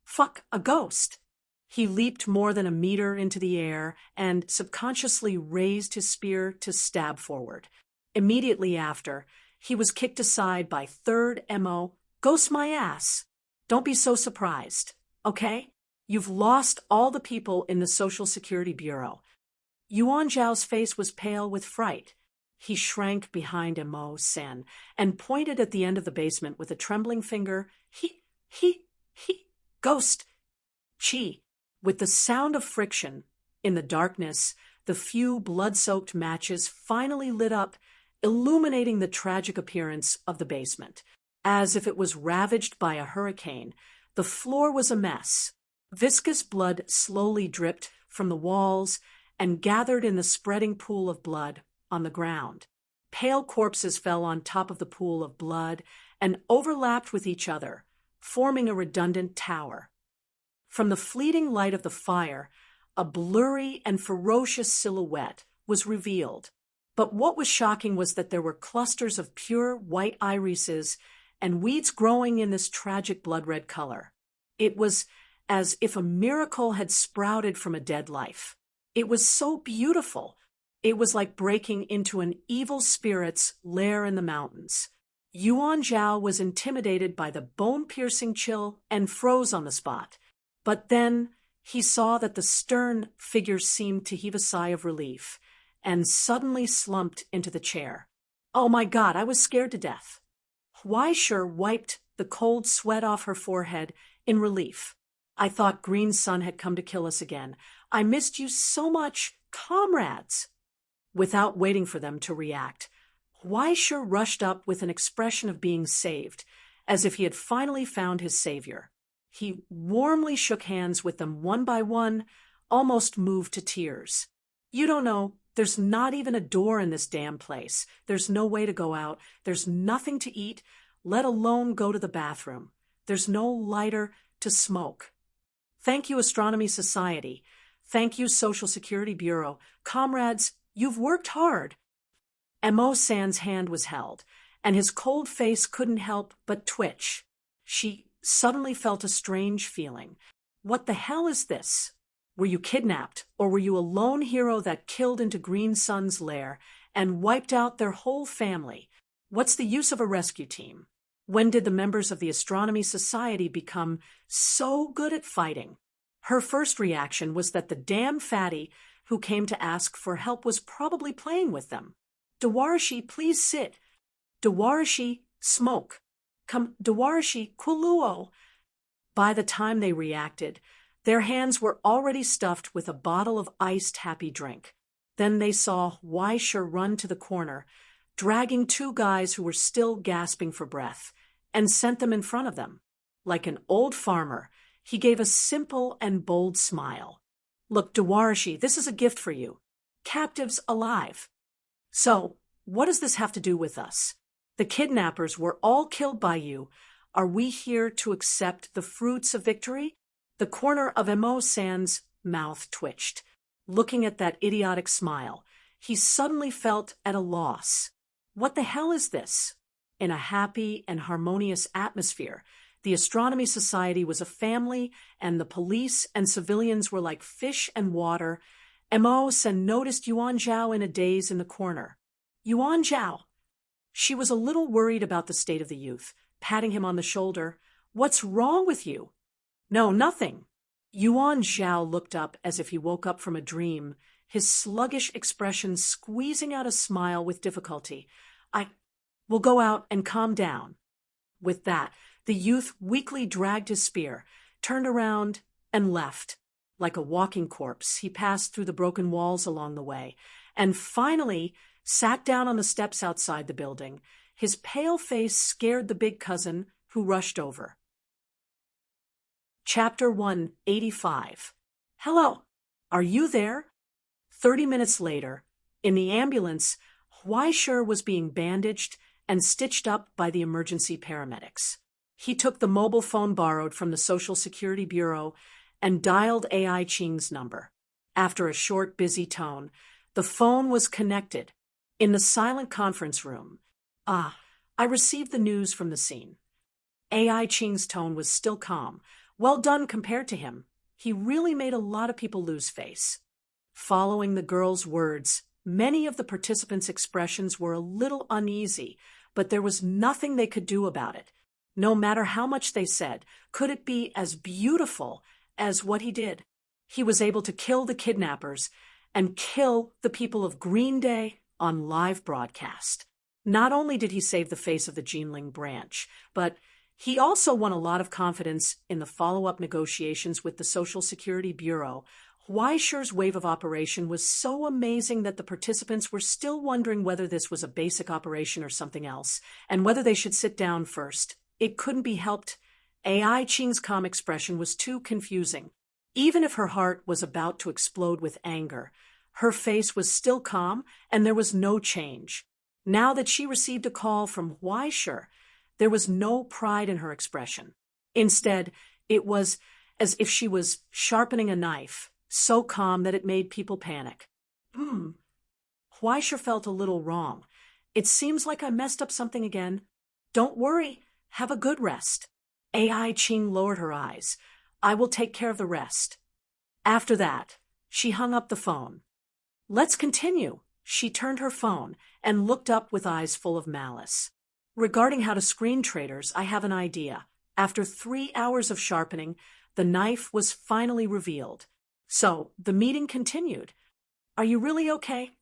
Fuck, a ghost! He leaped more than a meter into the air and subconsciously raised his spear to stab forward. Immediately after, he was kicked aside by third Emo. "Ghost my ass! Don't be so surprised, okay? You've lost all the people in the Social Security Bureau." Yuan Zhao's face was pale with fright. He shrank behind Emo-sen and pointed at the end of the basement with a trembling finger. He, ghost! Chi! With the sound of friction, in the darkness, the few blood-soaked matches finally lit up, illuminating the tragic appearance of the basement. As if it was ravaged by a hurricane, the floor was a mess. Viscous blood slowly dripped from the walls and gathered in the spreading pool of blood on the ground. Pale corpses fell on top of the pool of blood and overlapped with each other, forming a redundant tower. From the fleeting light of the fire, a blurry and ferocious silhouette was revealed. But what was shocking was that there were clusters of pure white irises and weeds growing in this tragic blood-red color. It was as if a miracle had sprouted from a dead life. It was so beautiful. It was like breaking into an evil spirit's lair in the mountains. Yuan Zhao was intimidated by the bone-piercing chill and froze on the spot. But then he saw that the stern figure seemed to heave a sigh of relief and suddenly slumped into the chair. "Oh my God, I was scared to death." Huaishur wiped the cold sweat off her forehead in relief. "I thought Green Sun had come to kill us again. I missed you so much, comrades." Without waiting for them to react, Huaishur rushed up with an expression of being saved, as if he had finally found his savior. He warmly shook hands with them one by one, almost moved to tears. "You don't know, there's not even a door in this damn place. There's no way to go out. There's nothing to eat, let alone go to the bathroom. There's no lighter to smoke. Thank you, Astronomy Society. Thank you, Social Security Bureau. Comrades, you've worked hard." Mo San's hand was held, and his cold face couldn't help but twitch. She suddenly felt a strange feeling. What the hell is this? Were you kidnapped, or were you a lone hero that killed into Green Sun's lair and wiped out their whole family? What's the use of a rescue team? When did the members of the Astronomy Society become so good at fighting? Her first reaction was that the damn fatty who came to ask for help was probably playing with them. "Dawarashi, please sit. Dawarashi, smoke. Come, Dawarashi, kuluo." By the time they reacted, their hands were already stuffed with a bottle of iced happy drink. Then they saw Huaishur run to the corner, dragging two guys who were still gasping for breath, and sent them in front of them. Like an old farmer, he gave a simple and bold smile. "Look, Dawarashi, this is a gift for you. Captives alive. So, what does this have to do with us? The kidnappers were all killed by you. Are we here to accept the fruits of victory?" The corner of Mo San's mouth twitched. Looking at that idiotic smile, he suddenly felt at a loss. What the hell is this? In a happy and harmonious atmosphere, the Astronomy Society was a family, and the police and civilians were like fish and water. Mo San noticed Yuan Zhao in a daze in the corner. "Yuan Zhao." She was a little worried about the state of the youth, patting him on the shoulder. "What's wrong with you?" "No, nothing." Yuan Zhao looked up as if he woke up from a dream, his sluggish expression squeezing out a smile with difficulty. "I will go out and calm down." With that, the youth weakly dragged his spear, turned around, and left. Like a walking corpse, he passed through the broken walls along the way, and finally sat down on the steps outside the building. His pale face scared the big cousin, who rushed over. Chapter 185. "Hello, are you there?" 30 minutes later, in the ambulance, Huaishur was being bandaged and stitched up by the emergency paramedics. He took the mobile phone borrowed from the Social Security Bureau and dialed AI Ching's number. After a short, busy tone, the phone was connected. In the silent conference room, I received the news from the scene." AI Ching's tone was still calm. Well done compared to him. He really made a lot of people lose face. Following the girl's words, many of the participants' expressions were a little uneasy, but there was nothing they could do about it. No matter how much they said, could it be as beautiful as what he did? He was able to kill the kidnappers and kill the people of Green Day on live broadcast. Not only did he save the face of the Jinling branch, but he also won a lot of confidence in the follow-up negotiations with the Social Security Bureau. Huaishur's wave of operation was so amazing that the participants were still wondering whether this was a basic operation or something else, and whether they should sit down first. It couldn't be helped. AI Ching's calm expression was too confusing. Even if her heart was about to explode with anger, her face was still calm, and there was no change. Now that she received a call from Huaishur, there was no pride in her expression. Instead, it was as if she was sharpening a knife, so calm that it made people panic. Huaishur felt a little wrong. "It seems like I messed up something again." "Don't worry. Have a good rest." AI Ching lowered her eyes. I will take care of the rest." After that, she hung up the phone. "Let's continue." She turned her phone and looked up with eyes full of malice. "Regarding how to screen traitors, I have an idea." After 3 hours of sharpening, the knife was finally revealed. So, the meeting continued. "Are you really okay?"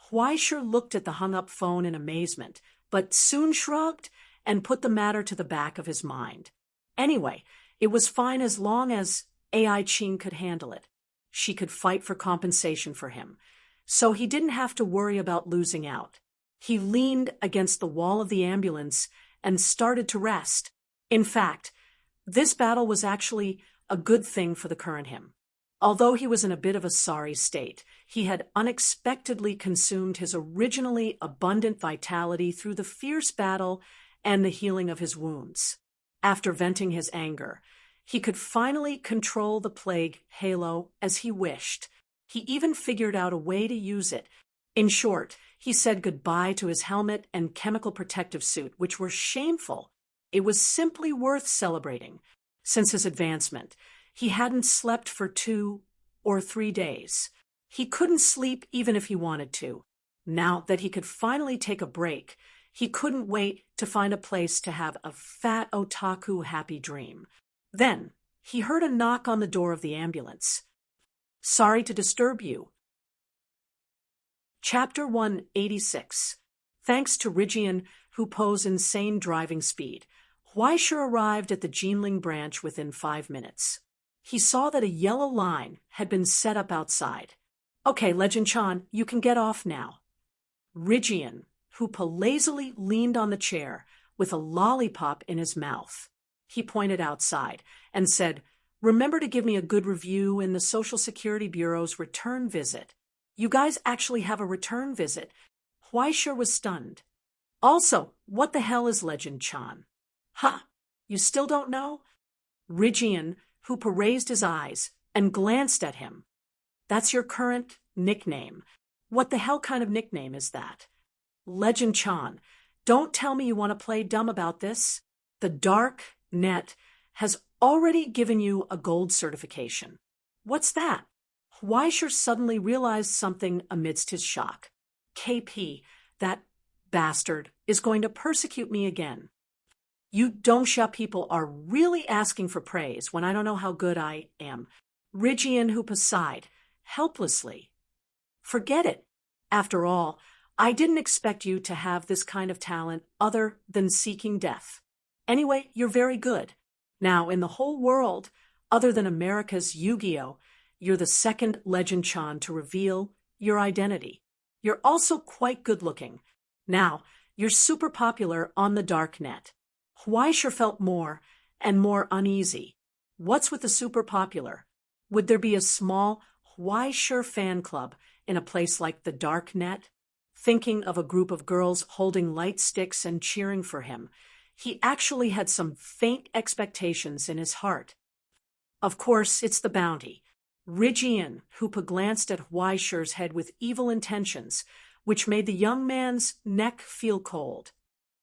Huaisher looked at the hung-up phone in amazement, but soon shrugged and put the matter to the back of his mind. Anyway, it was fine as long as AI Qing could handle it. She could fight for compensation for him, so he didn't have to worry about losing out. He leaned against the wall of the ambulance and started to rest. In fact, this battle was actually a good thing for the current him. Although he was in a bit of a sorry state, he had unexpectedly consumed his originally abundant vitality through the fierce battle and the healing of his wounds. After venting his anger, he could finally control the plague halo as he wished. He even figured out a way to use it. In short, he said goodbye to his helmet and chemical protective suit, which were shameful. It was simply worth celebrating. Since his advancement, he hadn't slept for 2 or 3 days. He couldn't sleep even if he wanted to. Now that he could finally take a break, he couldn't wait to find a place to have a fat otaku happy dream. Then, he heard a knock on the door of the ambulance. "Sorry to disturb you." Chapter 186. Thanks to Rigian, who posed insane driving speed, Huaisher arrived at the Jinling branch within 5 minutes. He saw that a yellow line had been set up outside. "Okay, Legend Chan, you can get off now." Rigian, who lazily leaned on the chair with a lollipop in his mouth. He pointed outside and said, "Remember to give me a good review in the Social Security Bureau's return visit." "You guys actually have a return visit?" Huaisher was stunned. "Also, what the hell is Legend Chan?" "Huh, you still don't know?" Rigian, who raised his eyes and glanced at him. "That's your current nickname. What the hell kind of nickname is that?" "Legend Chan, don't tell me you want to play dumb about this. The Dark Net has already given you a gold certification." "What's that?" Huaisher suddenly realized something amidst his shock. "KP, that bastard, is going to persecute me again. You Dongsha people are really asking for praise when I don't know how good I am." Rigian, who sighed helplessly. "Forget it. After all, I didn't expect you to have this kind of talent other than seeking death. Anyway, you're very good. Now, in the whole world, other than America's Yu-Gi-Oh!, you're the second Legend Chan to reveal your identity. You're also quite good-looking. Now, you're super popular on the dark net." Huaisher felt more and more uneasy. What's with the super popular? Would there be a small Huaisher fan club in a place like the dark net? Thinking of a group of girls holding light sticks and cheering for him, he actually had some faint expectations in his heart. Of course, it's the bounty. Rigian, who glanced at Huaisher's head with evil intentions, which made the young man's neck feel cold.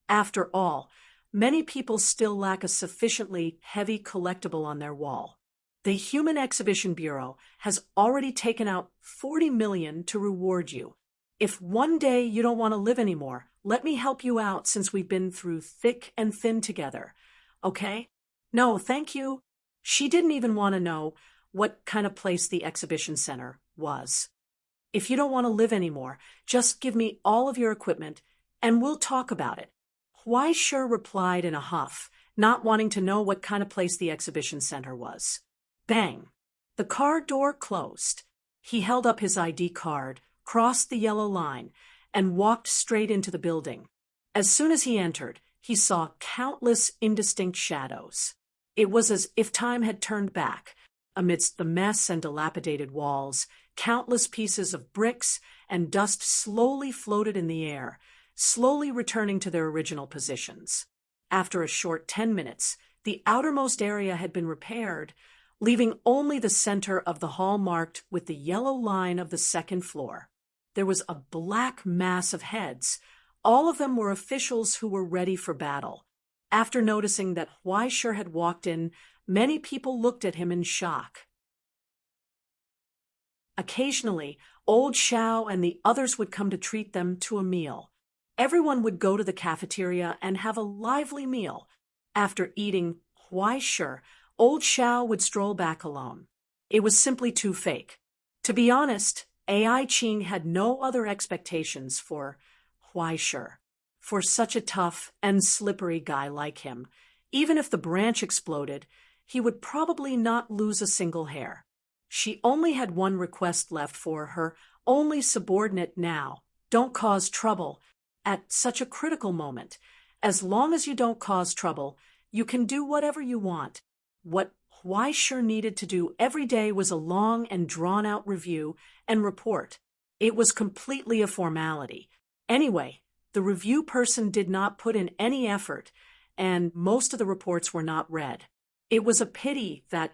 After all, many people still lack a sufficiently heavy collectible on their wall. The Human Exhibition Bureau has already taken out $40 million to reward you. If one day you don't want to live anymore, let me help you out since we've been through thick and thin together. Okay? No, thank you. She didn't even want to know what kind of place the exhibition center was. If you don't want to live anymore, just give me all of your equipment and we'll talk about it. Huaisher replied in a huff, not wanting to know what kind of place the exhibition center was. Bang! The car door closed. He held up his ID card, crossed the yellow line, and walked straight into the building. As soon as he entered, he saw countless indistinct shadows. It was as if time had turned back. Amidst the mess and dilapidated walls, countless pieces of bricks and dust slowly floated in the air, slowly returning to their original positions. After a short 10 minutes, the outermost area had been repaired, leaving only the center of the hall marked with the yellow line of the second floor. There was a black mass of heads. All of them were officials who were ready for battle. After noticing that Huaishir had walked in, many people looked at him in shock. Occasionally, old Xiao and the others would come to treat them to a meal. Everyone would go to the cafeteria and have a lively meal. After eating Huaishir, old Xiao would stroll back alone. It was simply too fake. To be honest, AI Qing had no other expectations for Huaishir. For such a tough and slippery guy like him, even if the branch exploded, he would probably not lose a single hair. She only had one request left for her only subordinate now: don't cause trouble at such a critical moment. As long as you don't cause trouble, you can do whatever you want. What Huaishir needed to do every day was a long and drawn-out review and report. It was completely a formality. Anyway, the review person did not put in any effort, and most of the reports were not read. It was a pity that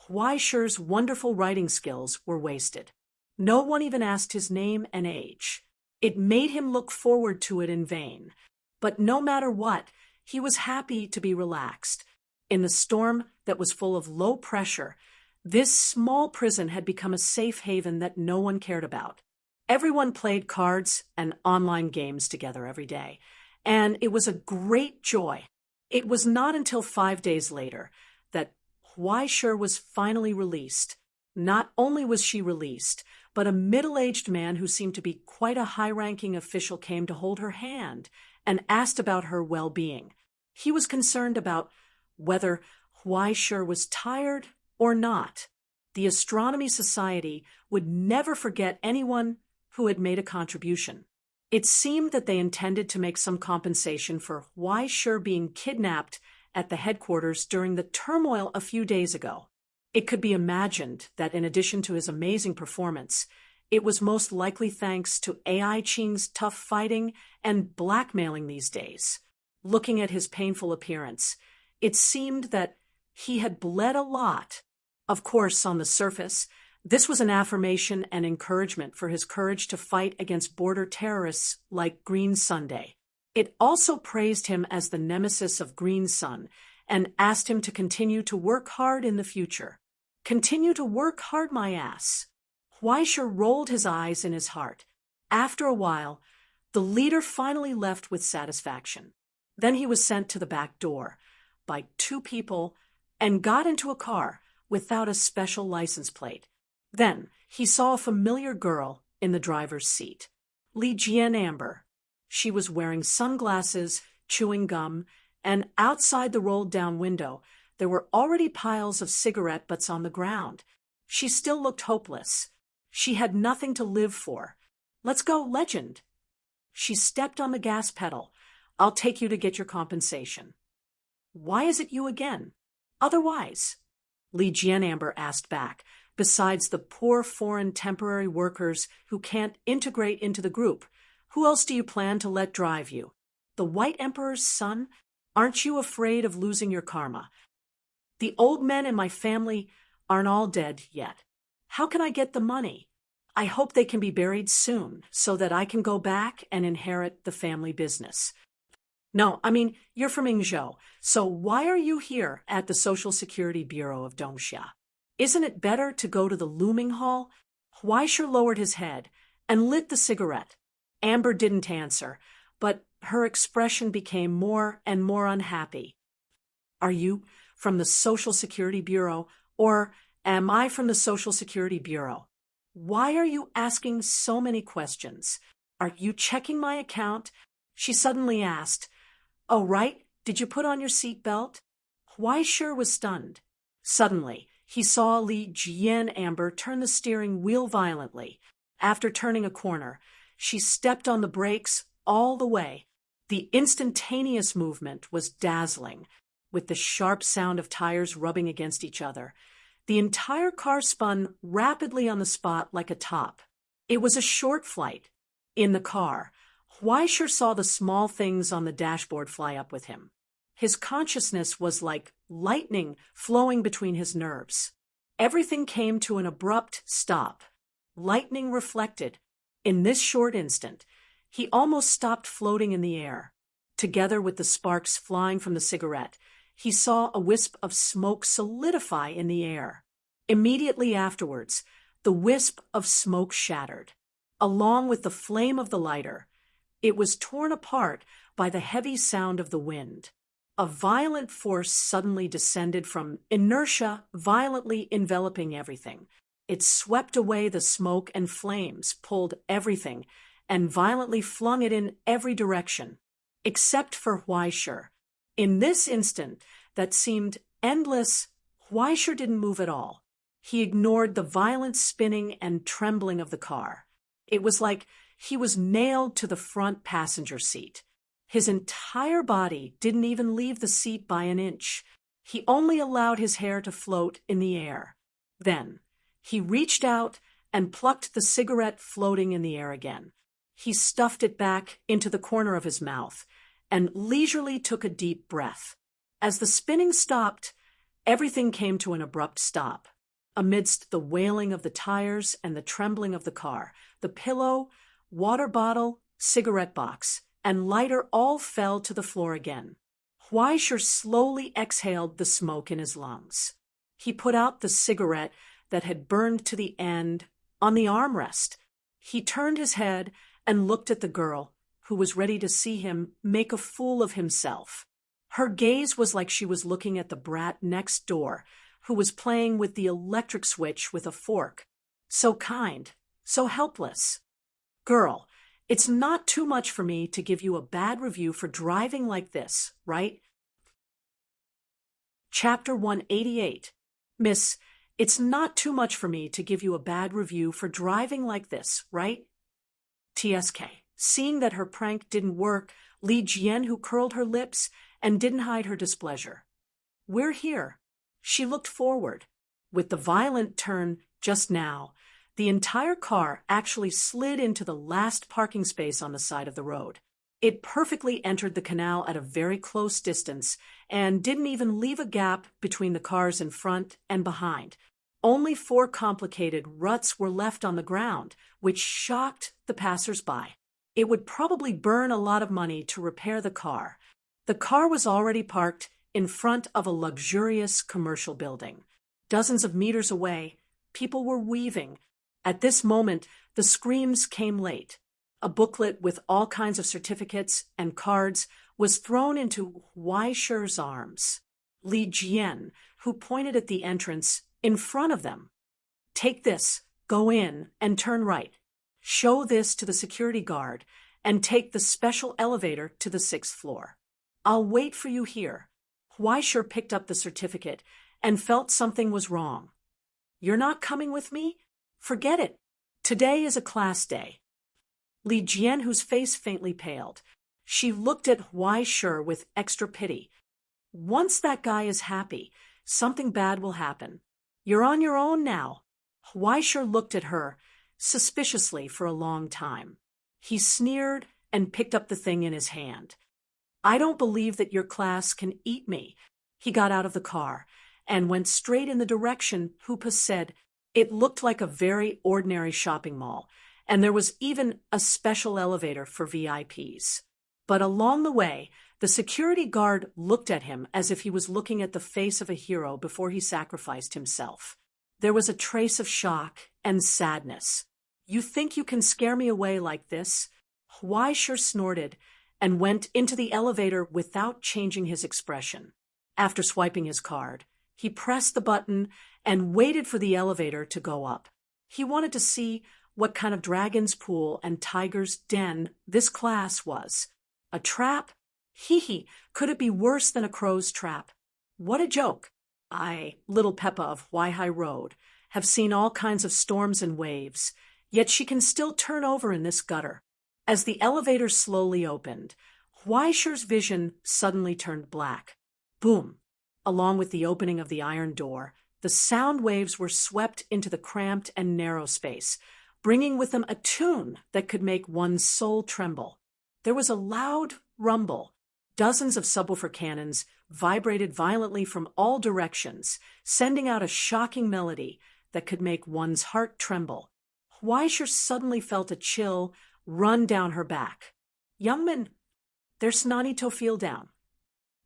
Huaishir's wonderful writing skills were wasted. No one even asked his name and age. It made him look forward to it in vain. But no matter what, he was happy to be relaxed. In the storm that was full of low pressure, this small prison had become a safe haven that no one cared about. Everyone played cards and online games together every day, and it was a great joy. It was not until 5 days later that Huaishir was finally released. Not only was she released, but a middle-aged man who seemed to be quite a high-ranking official came to hold her hand and asked about her well-being. He was concerned about whether Huaishir was tired or not. The Astronomy Society would never forget anyone who had made a contribution. It seemed that they intended to make some compensation for Huaishir being kidnapped at the headquarters during the turmoil a few days ago. It could be imagined that in addition to his amazing performance, it was most likely thanks to AI Qing's tough fighting and blackmailing these days. Looking at his painful appearance, it seemed that he had bled a lot. Of course, on the surface, this was an affirmation and encouragement for his courage to fight against border terrorists like Green Sunday. It also praised him as the nemesis of Green Sun and asked him to continue to work hard in the future. Continue to work hard, my ass. Huaishir rolled his eyes in his heart. After a while, the leader finally left with satisfaction. Then he was sent to the back door by 2 people and got into a car without a special license plate. Then he saw a familiar girl in the driver's seat, Li Jianamber. She was wearing sunglasses, chewing gum, and outside the rolled-down window, there were already piles of cigarette butts on the ground. She still looked hopeless. She had nothing to live for. Let's go, legend. She stepped on the gas pedal. I'll take you to get your compensation. Why is it you again? Otherwise, Li Jianamber asked back. Besides the poor foreign temporary workers who can't integrate into the group, who else do you plan to let drive you? The White Emperor's son? Aren't you afraid of losing your karma? The old men in my family aren't all dead yet. How can I get the money? I hope they can be buried soon so that I can go back and inherit the family business. No, you're from Yingzhou, so why are you here at the Social Security Bureau of Doomsday? Isn't it better to go to the looming hall? Huaishir lowered his head and lit the cigarette. Amber didn't answer, but her expression became more and more unhappy. Are you from the Social Security Bureau, or am I from the Social Security Bureau? Why are you asking so many questions? Are you checking my account? She suddenly asked. Oh, right. Did you put on your seatbelt? Huaishir was stunned. Suddenly, he saw Li Jianamber turn the steering wheel violently. After turning a corner, she stepped on the brakes all the way. The instantaneous movement was dazzling, with the sharp sound of tires rubbing against each other. The entire car spun rapidly on the spot like a top. It was a short flight. In the car, Huaishir saw the small things on the dashboard fly up with him. His consciousness was like lightning flowing between his nerves. Everything came to an abrupt stop. Lightning reflected. In this short instant, he almost stopped floating in the air. together with the sparks flying from the cigarette, he saw a wisp of smoke solidify in the air. Immediately afterwards, the wisp of smoke shattered. Along with the flame of the lighter, it was torn apart by the heavy sound of the wind. A violent force suddenly descended from inertia, violently enveloping everything. It swept away the smoke and flames, pulled everything, and violently flung it in every direction, except for Huaishur. In this instant that seemed endless, Huaishur didn't move at all. He ignored the violent spinning and trembling of the car. It was like he was nailed to the front passenger seat. His entire body didn't even leave the seat by an inch. He only allowed his hair to float in the air. Then, he reached out and plucked the cigarette floating in the air again. He stuffed it back into the corner of his mouth and leisurely took a deep breath. As the spinning stopped, everything came to an abrupt stop. Amidst the wailing of the tires and the trembling of the car, the pillow, water bottle, cigarette box, and lighter all fell to the floor again. Huaishur slowly exhaled the smoke in his lungs. He put out the cigarette that had burned to the end on the armrest. He turned his head and looked at the girl, who was ready to see him make a fool of himself. Her gaze was like she was looking at the brat next door, who was playing with the electric switch with a fork. So kind, so helpless. Girl, it's not too much for me to give you a bad review for driving like this, right? Chapter 188. Miss, it's not too much for me to give you a bad review for driving like this, right? TSK. Seeing that her prank didn't work, Li Jian, who curled her lips and didn't hide her displeasure. We're here. She looked forward. With the violent turn just now, the entire car actually slid into the last parking space on the side of the road. It perfectly entered the canal at a very close distance and didn't even leave a gap between the cars in front and behind. Only 4 complicated ruts were left on the ground, which shocked the passers-by. It would probably burn a lot of money to repair the car. The car was already parked in front of a luxurious commercial building. Dozens of meters away, people were weaving. At this moment, the screams came late. A booklet with all kinds of certificates and cards was thrown into Huaishur's arms. Li Jian, who pointed at the entrance in front of them. Take this, go in, and turn right. Show this to the security guard, and take the special elevator to the 6th floor. I'll wait for you here. Huaishur picked up the certificate and felt something was wrong. You're not coming with me? Forget it. Today is a class day. Li Jian, whose face faintly paled. She looked at Huaishur with extra pity. Once that guy is happy, something bad will happen. You're on your own now. Huaishur looked at her suspiciously for a long time. He sneered and picked up the thing in his hand. I don't believe that your class can eat me. He got out of the car and went straight in the direction Hupa said. It looked like a very ordinary shopping mall, and there was even a special elevator for VIPs. But along the way, the security guard looked at him as if he was looking at the face of a hero before he sacrificed himself. There was a trace of shock and sadness. You think you can scare me away like this? Huaishur snorted and went into the elevator without changing his expression. After swiping his card, he pressed the button and waited for the elevator to go up. He wanted to see what kind of dragon's pool and tiger's den this class was. A trap? Hee, could it be worse than a crow's trap? What a joke. I, little Peppa of Huaihai Road, have seen all kinds of storms and waves, yet she can still turn over in this gutter. As the elevator slowly opened, Huaishur's vision suddenly turned black. Boom! Along with the opening of the iron door, the sound waves were swept into the cramped and narrow space, bringing with them a tune that could make one's soul tremble. There was a loud rumble. Dozens of subwoofer cannons vibrated violently from all directions, sending out a shocking melody that could make one's heart tremble. Huaishur suddenly felt a chill run down her back. Youngman, their snotty toe feel down.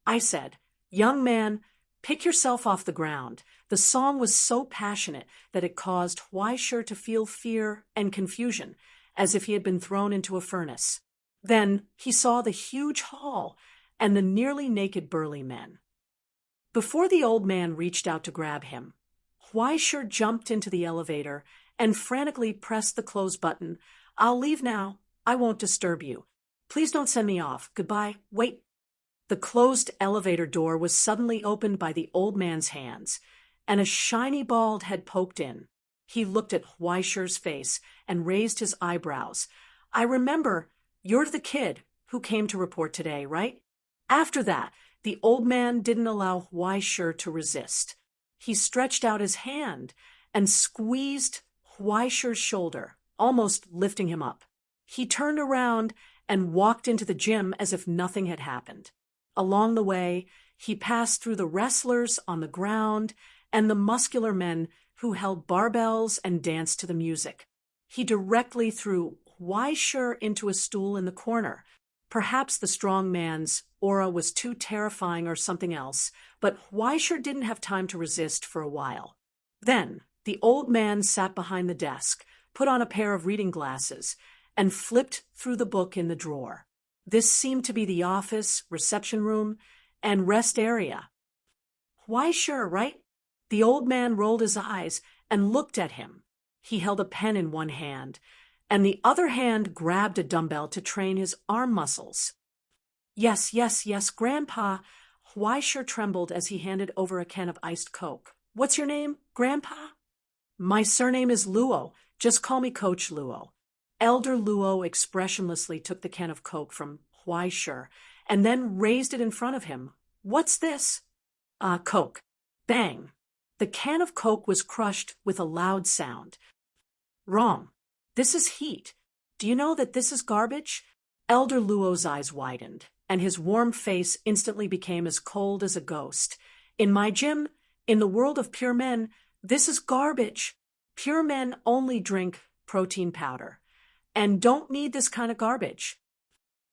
I said, young man, pick yourself off the ground. The song was so passionate that it caused Huaisher to feel fear and confusion, as if he had been thrown into a furnace. Then he saw the huge hall and the nearly naked burly men. Before the old man reached out to grab him, Huaisher jumped into the elevator and frantically pressed the close button. I'll leave now. I won't disturb you. Please don't send me off. Goodbye. Wait. The closed elevator door was suddenly opened by the old man's hands, and a shiny bald head poked in. He looked at Huaisher's face and raised his eyebrows. I remember, you're the kid who came to report today, right? After that, the old man didn't allow Huaisher to resist. He stretched out his hand and squeezed Huaisher's shoulder, almost lifting him up. He turned around and walked into the gym as if nothing had happened. Along the way, he passed through the wrestlers on the ground and the muscular men who held barbells and danced to the music. He directly threw Huaisher into a stool in the corner. Perhaps the strong man's aura was too terrifying or something else, but Huaisher didn't have time to resist for a while. Then, the old man sat behind the desk, put on a pair of reading glasses, and flipped through the book in the drawer. This seemed to be the office, reception room, and rest area. Huaisher, right? The old man rolled his eyes and looked at him. He held a pen in one hand, and the other hand grabbed a dumbbell to train his arm muscles. Yes, Grandpa. Huaisher trembled as he handed over a can of iced Coke. What's your name, Grandpa? My surname is Luo. Just call me Coach Luo. Elder Luo expressionlessly took the can of Coke from Huaisher and then raised it in front of him. What's this? Coke. Bang. The can of Coke was crushed with a loud sound. Wrong. This is heat. Do you know that this is garbage? Elder Luo's eyes widened, and his warm face instantly became as cold as a ghost. In my gym, in the world of pure men, this is garbage. Pure men only drink protein powder, and don't need this kind of garbage.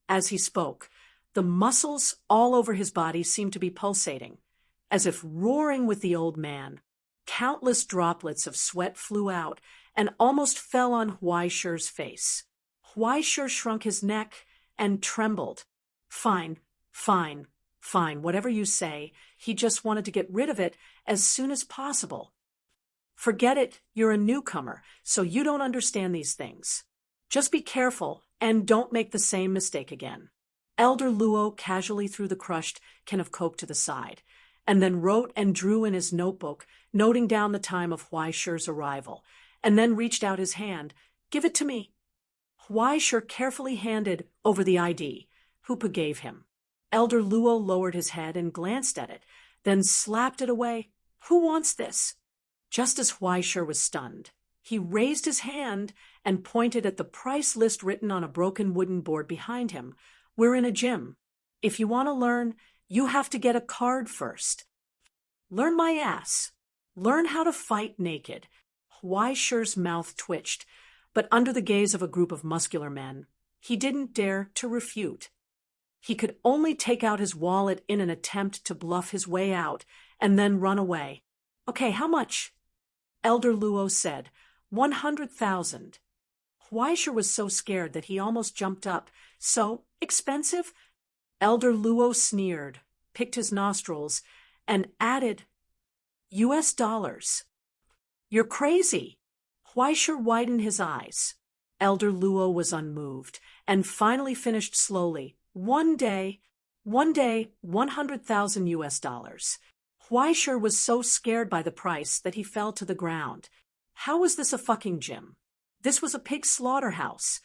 As he spoke, the muscles all over his body seemed to be pulsating, as if roaring with the old man. Countless droplets of sweat flew out and almost fell on Huaisher's face. Huaisher shrunk his neck and trembled. Fine, whatever you say. He just wanted to get rid of it as soon as possible. Forget it, you're a newcomer, so you don't understand these things. Just be careful and don't make the same mistake again. Elder Luo casually threw the crushed can of Coke to the side, and then wrote and drew in his notebook, noting down the time of Huaisher's arrival, and then reached out his hand. Give it to me. Huaisher carefully handed over the ID Hoopa gave him. Elder Luo lowered his head and glanced at it, then slapped it away. Who wants this? Just as Huaisher was stunned, he raised his hand and pointed at the price list written on a broken wooden board behind him. We're in a gym. If you want to learn, you have to get a card first. Learn my ass. Learn how to fight naked. Huaisher's mouth twitched, but under the gaze of a group of muscular men, he didn't dare to refute. He could only take out his wallet in an attempt to bluff his way out and then run away. Okay, how much? Elder Luo said, 100,000. Huaisher was so scared that he almost jumped up. So expensive? Elder Luo sneered, picked his nostrils, and added, US dollars. You're crazy. Huaisher widened his eyes. Elder Luo was unmoved, and finally finished slowly. One day, 100,000 US dollars. Huaisher was so scared by the price that he fell to the ground. How was this a fucking gym? This was a pig slaughterhouse.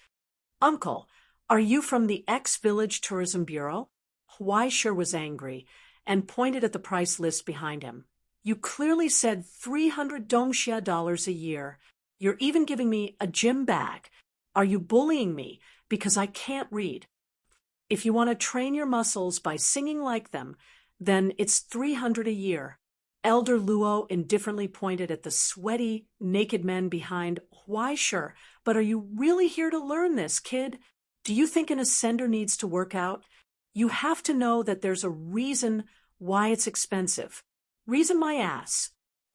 Uncle, are you from the X-Village Tourism Bureau? Huaisher was angry and pointed at the price list behind him. You clearly said 300 dongxia dollars a year. You're even giving me a gym bag. Are you bullying me because I can't read? If you want to train your muscles by singing like them, then it's 300 a year. Elder Luo indifferently pointed at the sweaty, naked men behind. Huaisher, but are you really here to learn this, kid? Do you think an ascender needs to work out? You have to know that there's a reason why it's expensive. Reason my ass.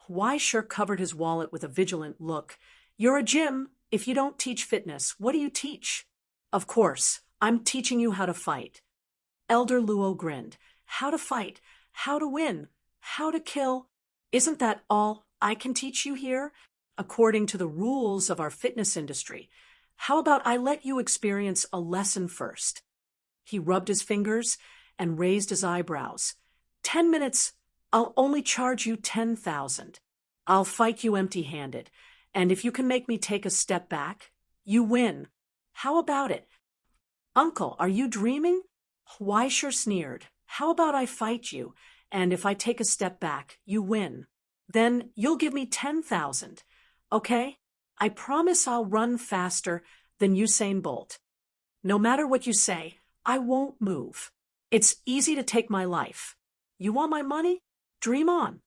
Why sure covered his wallet with a vigilant look. You're a gym. If you don't teach fitness, what do you teach? Of course, I'm teaching you how to fight. Elder Luo grinned. How to fight, how to win, how to kill. Isn't that all I can teach you here? According to the rules of our fitness industry. How about I let you experience a lesson first? He rubbed his fingers and raised his eyebrows. 10 minutes, I'll only charge you 10,000. I'll fight you empty-handed, and if you can make me take a step back, you win. How about it? Uncle, are you dreaming? Why sure sneered. How about I fight you, and if I take a step back, you win. Then you'll give me 10,000. Okay? I promise I'll run faster than Usain Bolt. No matter what you say, I won't move. It's easy to take my life. You want my money? Dream on.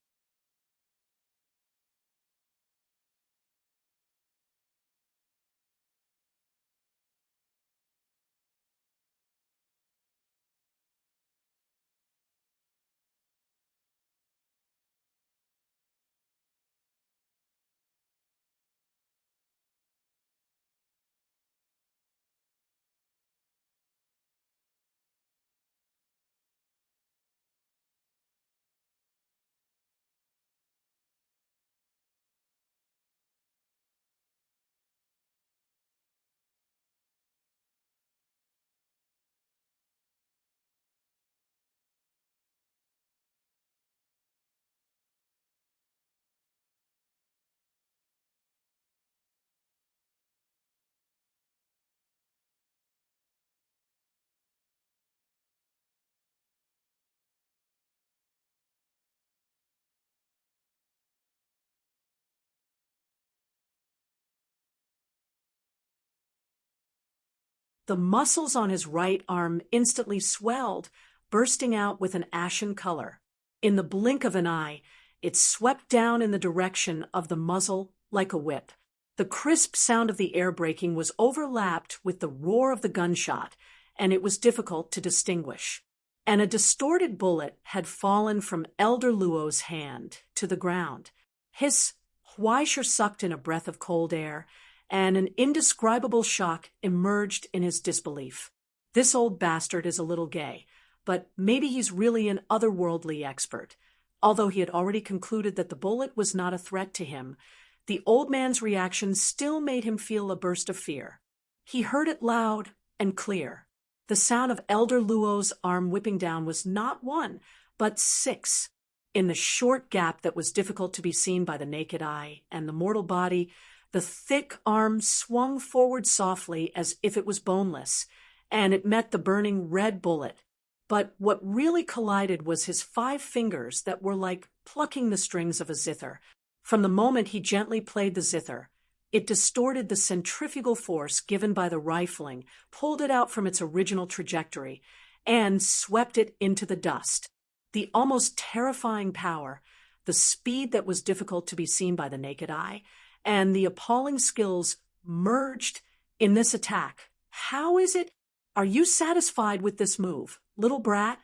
The muscles on his right arm instantly swelled, bursting out with an ashen color. In the blink of an eye, it swept down in the direction of the muzzle like a whip. The crisp sound of the air braking was overlapped with the roar of the gunshot, and it was difficult to distinguish. And a distorted bullet had fallen from Elder Luo's hand to the ground. His Huaisher sucked in a breath of cold air, and an indescribable shock emerged in his disbelief. This old bastard is a little gay, but maybe he's really an otherworldly expert. Although he had already concluded that the bullet was not a threat to him, the old man's reaction still made him feel a burst of fear. He heard it loud and clear. The sound of Elder Luo's arm whipping down was not one, but 6. In the short gap that was difficult to be seen by the naked eye and the mortal body, the thick arm swung forward softly as if it was boneless, and it met the burning red bullet. But what really collided was his 5 fingers that were like plucking the strings of a zither. From the moment he gently played the zither, it distorted the centrifugal force given by the rifling, pulled it out from its original trajectory, and swept it into the dust. The almost terrifying power, the speed that was difficult to be seen by the naked eye, and the appalling skills merged in this attack. How is it? Are you satisfied with this move, little brat?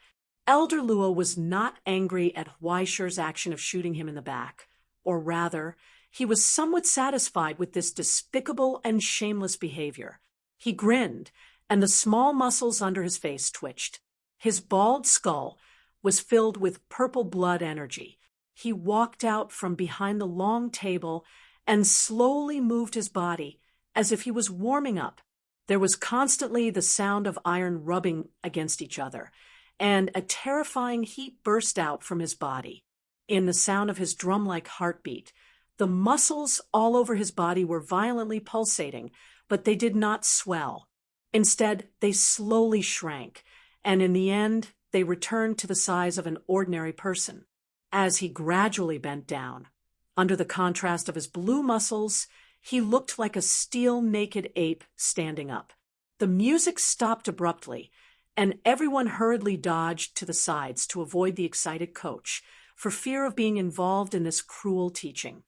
Elder Luo was not angry at Huaisher's action of shooting him in the back. Or rather, he was somewhat satisfied with this despicable and shameless behavior. He grinned, and the small muscles under his face twitched. His bald skull was filled with purple blood energy. He walked out from behind the long table and slowly moved his body as if he was warming up. There was constantly the sound of iron rubbing against each other, and a terrifying heat burst out from his body. In the sound of his drum-like heartbeat, the muscles all over his body were violently pulsating, but they did not swell. Instead, they slowly shrank, and in the end, they returned to the size of an ordinary person. As he gradually bent down, under the contrast of his blue muscles, he looked like a steel-naked ape standing up. The music stopped abruptly, and everyone hurriedly dodged to the sides to avoid the excited coach, for fear of being involved in this cruel teaching.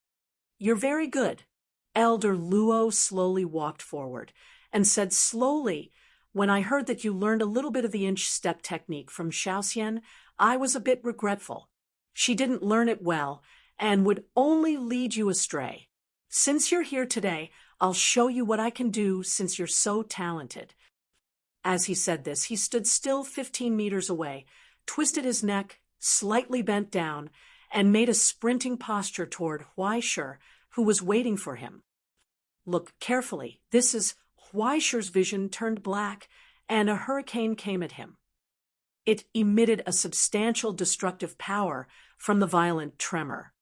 "You're very good." Elder Luo slowly walked forward and said slowly, When I heard that you learned a little bit of the inch step technique from Xiaoxian, I was a bit regretful. She didn't learn it well and would only lead you astray. Since you're here today, I'll show you what I can do since you're so talented." As he said this, he stood still 15 meters away, twisted his neck, slightly bent down, and made a sprinting posture toward Huaishir, who was waiting for him. Look carefully. This is Huaishir's vision turned black, and a hurricane came at him. It emitted a substantial destructive power from the violent tremor.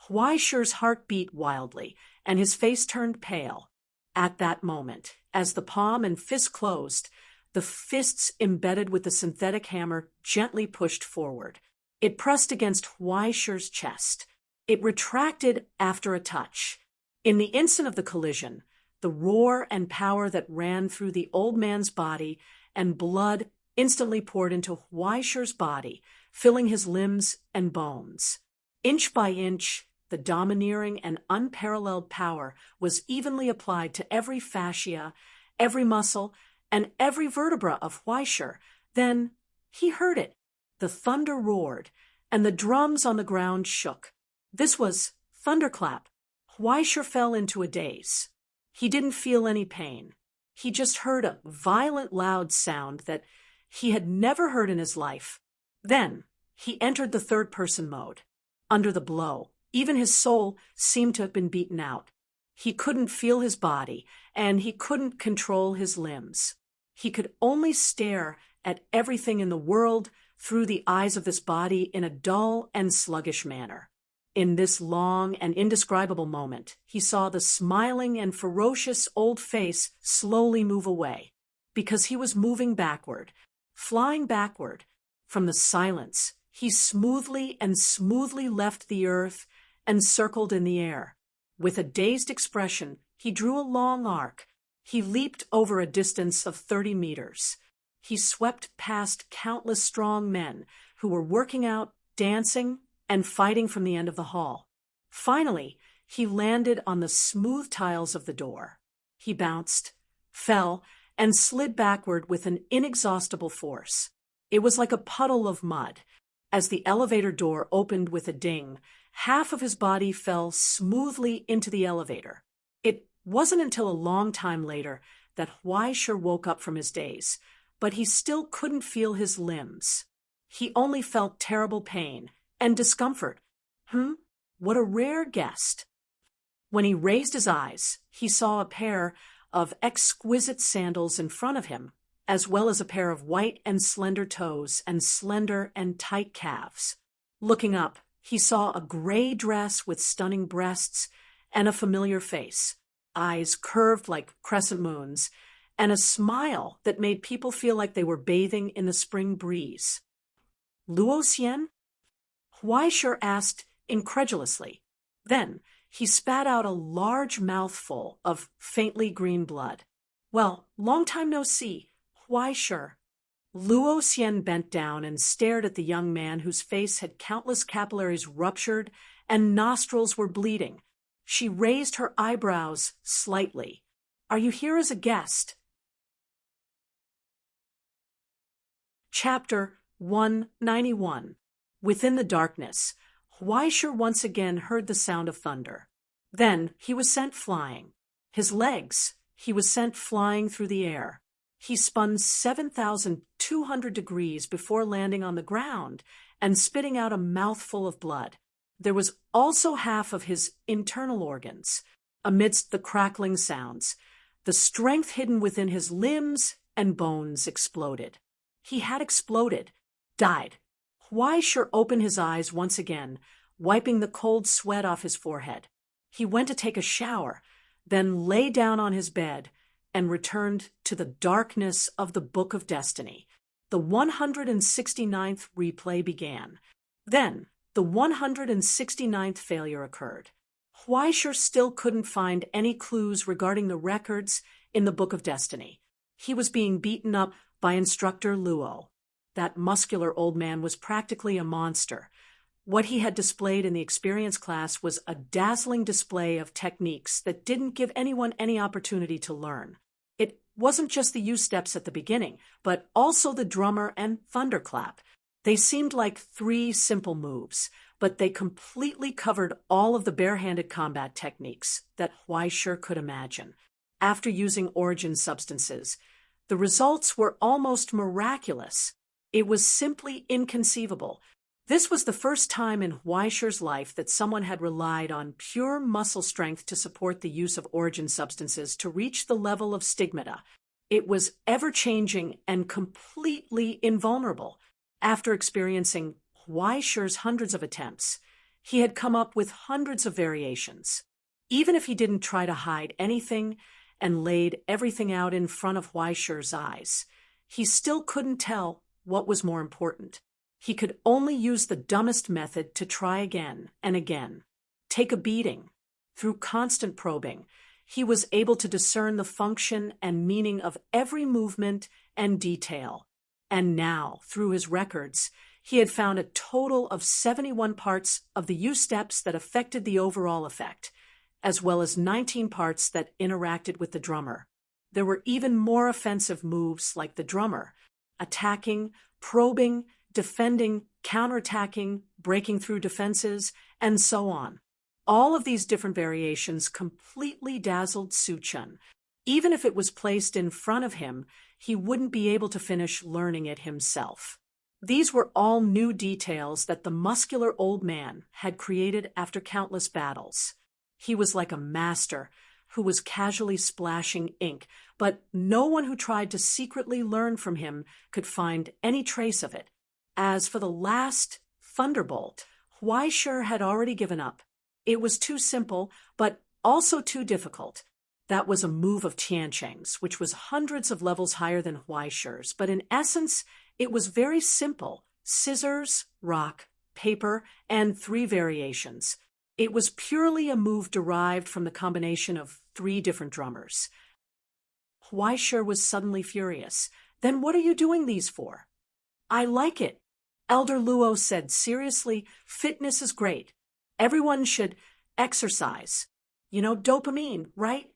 Huaishir's heart beat wildly, and his face turned pale. At that moment, as the palm and fist closed, the fists embedded with the synthetic hammer gently pushed forward. It pressed against Huaishir's chest. It retracted after a touch. In the instant of the collision, the roar and power that ran through the old man's body and blood instantly poured into Huaishir's body, filling his limbs and bones. Inch by inch, the domineering and unparalleled power was evenly applied to every fascia, every muscle, and every vertebra of Huaishir. Then he heard it. The thunder roared, and the drums on the ground shook. This was thunderclap. Huaishir fell into a daze. He didn't feel any pain. He just heard a violent, loud sound that he had never heard in his life. Then he entered the third-person mode. Under the blow, even his soul seemed to have been beaten out. He couldn't feel his body, and he couldn't control his limbs. He could only stare at everything in the world through the eyes of this body in a dull and sluggish manner. In this long and indescribable moment, he saw the smiling and ferocious old face slowly move away, because he was moving backward, flying backward. From the silence, he smoothly left the earth and circled in the air. With a dazed expression, he drew a long arc. He leaped over a distance of 30 meters. He swept past countless strong men who were working out, dancing, and fighting from the end of the hall. Finally, he landed on the smooth tiles of the door. He bounced, fell, and slid backward with an inexhaustible force. It was like a puddle of mud. As the elevator door opened with a ding, half of his body fell smoothly into the elevator. It wasn't until a long time later that Huaishir woke up from his daze, but he still couldn't feel his limbs. He only felt terrible pain and discomfort. What a rare guest. When he raised his eyes, he saw a pair of exquisite sandals in front of him, as well as a pair of white and slender toes and slender and tight calves. Looking up, he saw a gray dress with stunning breasts and a familiar face, eyes curved like crescent moons, and a smile that made people feel like they were bathing in the spring breeze. "Luo Xian?" Huaishir asked incredulously. Then he spat out a large mouthful of faintly green blood. "Well, long time no see. Huaishir." Luo Xian bent down and stared at the young man whose face had countless capillaries ruptured and nostrils were bleeding. She raised her eyebrows slightly. "Are you here as a guest?" Chapter 191. Within the darkness, Huaishir once again heard the sound of thunder. Then he was sent flying. His legs, he was sent flying through the air. He spun 7,200 degrees before landing on the ground and spitting out a mouthful of blood. There was also half of his internal organs. Amidst the crackling sounds, the strength hidden within his limbs and bones exploded. He had exploded, died. Huaishir opened his eyes once again, wiping the cold sweat off his forehead. He went to take a shower, then lay down on his bed and returned to the darkness of the Book of Destiny. The 169th replay began. Then the 169th failure occurred. Huaishir still couldn't find any clues regarding the records in the Book of Destiny. He was being beaten up by instructor Luo. That muscular old man was practically a monster. What he had displayed in the experience class was a dazzling display of techniques that didn't give anyone any opportunity to learn. It wasn't just the U-steps at the beginning, but also the drummer and thunderclap. They seemed like three simple moves, but they completely covered all of the barehanded combat techniques that Huaishir could imagine. After using origin substances, the results were almost miraculous. It was simply inconceivable. This was the first time in Huaishir's life that someone had relied on pure muscle strength to support the use of origin substances to reach the level of stigmata. It was ever-changing and completely invulnerable. After experiencing Huaishir's hundreds of attempts, he had come up with hundreds of variations. Even if he didn't try to hide anything and laid everything out in front of Huaishir's eyes, he still couldn't tell what was more important. He could only use the dumbest method to try again and again, take a beating. Through constant probing, he was able to discern the function and meaning of every movement and detail. And now, through his records, he had found a total of 71 parts of the U-steps that affected the overall effect, as well as 19 parts that interacted with the drummer. There were even more offensive moves like the drummer, attacking, probing, defending, counterattacking, breaking through defenses, and so on. All of these different variations completely dazzled Su Chun. Even if it was placed in front of him, he wouldn't be able to finish learning it himself. These were all new details that the muscular old man had created after countless battles. He was like a master who was casually splashing ink, but no one who tried to secretly learn from him could find any trace of it. As for the last thunderbolt, Huaishir had already given up. It was too simple, but also too difficult. That was a move of Tiancheng's, which was hundreds of levels higher than Huaishir's, but in essence, it was very simple: scissors, rock, paper, and 3 variations. It was purely a move derived from the combination of 3 different drummers. Huaishir was suddenly furious. "Then what are you doing these for?" "I like it." Elder Luo said seriously. "Fitness is great. Everyone should exercise. Dopamine, right?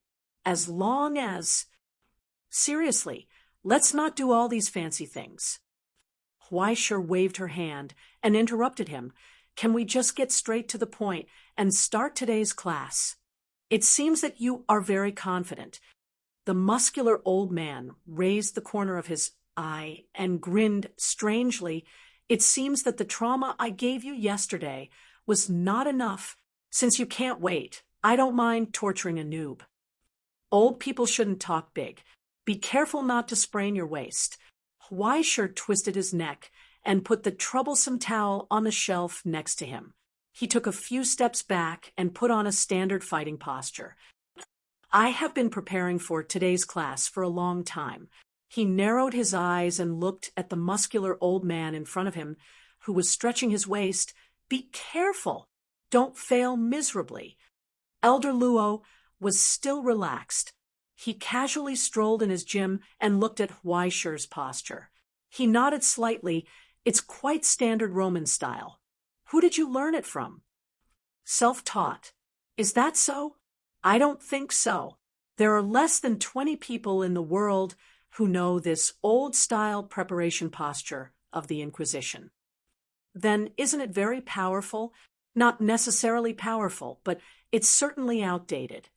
As long as—" "Seriously, let's not do all these fancy things." Huaishir waved her hand and interrupted him. "Can we just get straight to the point and start today's class? It seems that you are very confident." The muscular old man raised the corner of his eye and grinned strangely. "It seems that the trauma I gave you yesterday was not enough. Since you can't wait, I don't mind torturing a noob." "Old people shouldn't talk big. Be careful not to sprain your waist." Huaishir twisted his neck and put the troublesome towel on the shelf next to him. He took a few steps back and put on a standard fighting posture. "I have been preparing for today's class for a long time." He narrowed his eyes and looked at the muscular old man in front of him, who was stretching his waist. "Be careful. Don't fail miserably." Elder Luo was still relaxed. He casually strolled in his gym and looked at Huaishir's posture. He nodded slightly. "It's quite standard Roman style." "Who did you learn it from?" "Self-taught." "Is that so?" "I don't think so. There are less than 20 people in the world who know this old-style preparation posture of the Inquisition." "Then isn't it very powerful?" "Not necessarily powerful, but it's certainly outdated."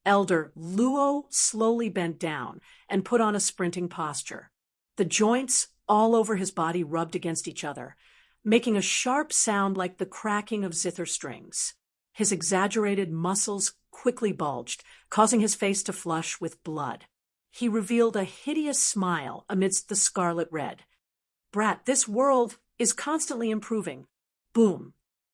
Elder Luo slowly bent down and put on a sprinting posture. The joints all over his body rubbed against each other, making a sharp sound like the cracking of zither strings. His exaggerated muscles quickly bulged, causing his face to flush with blood. He revealed a hideous smile amidst the scarlet red. "Brat, this world is constantly improving." Boom!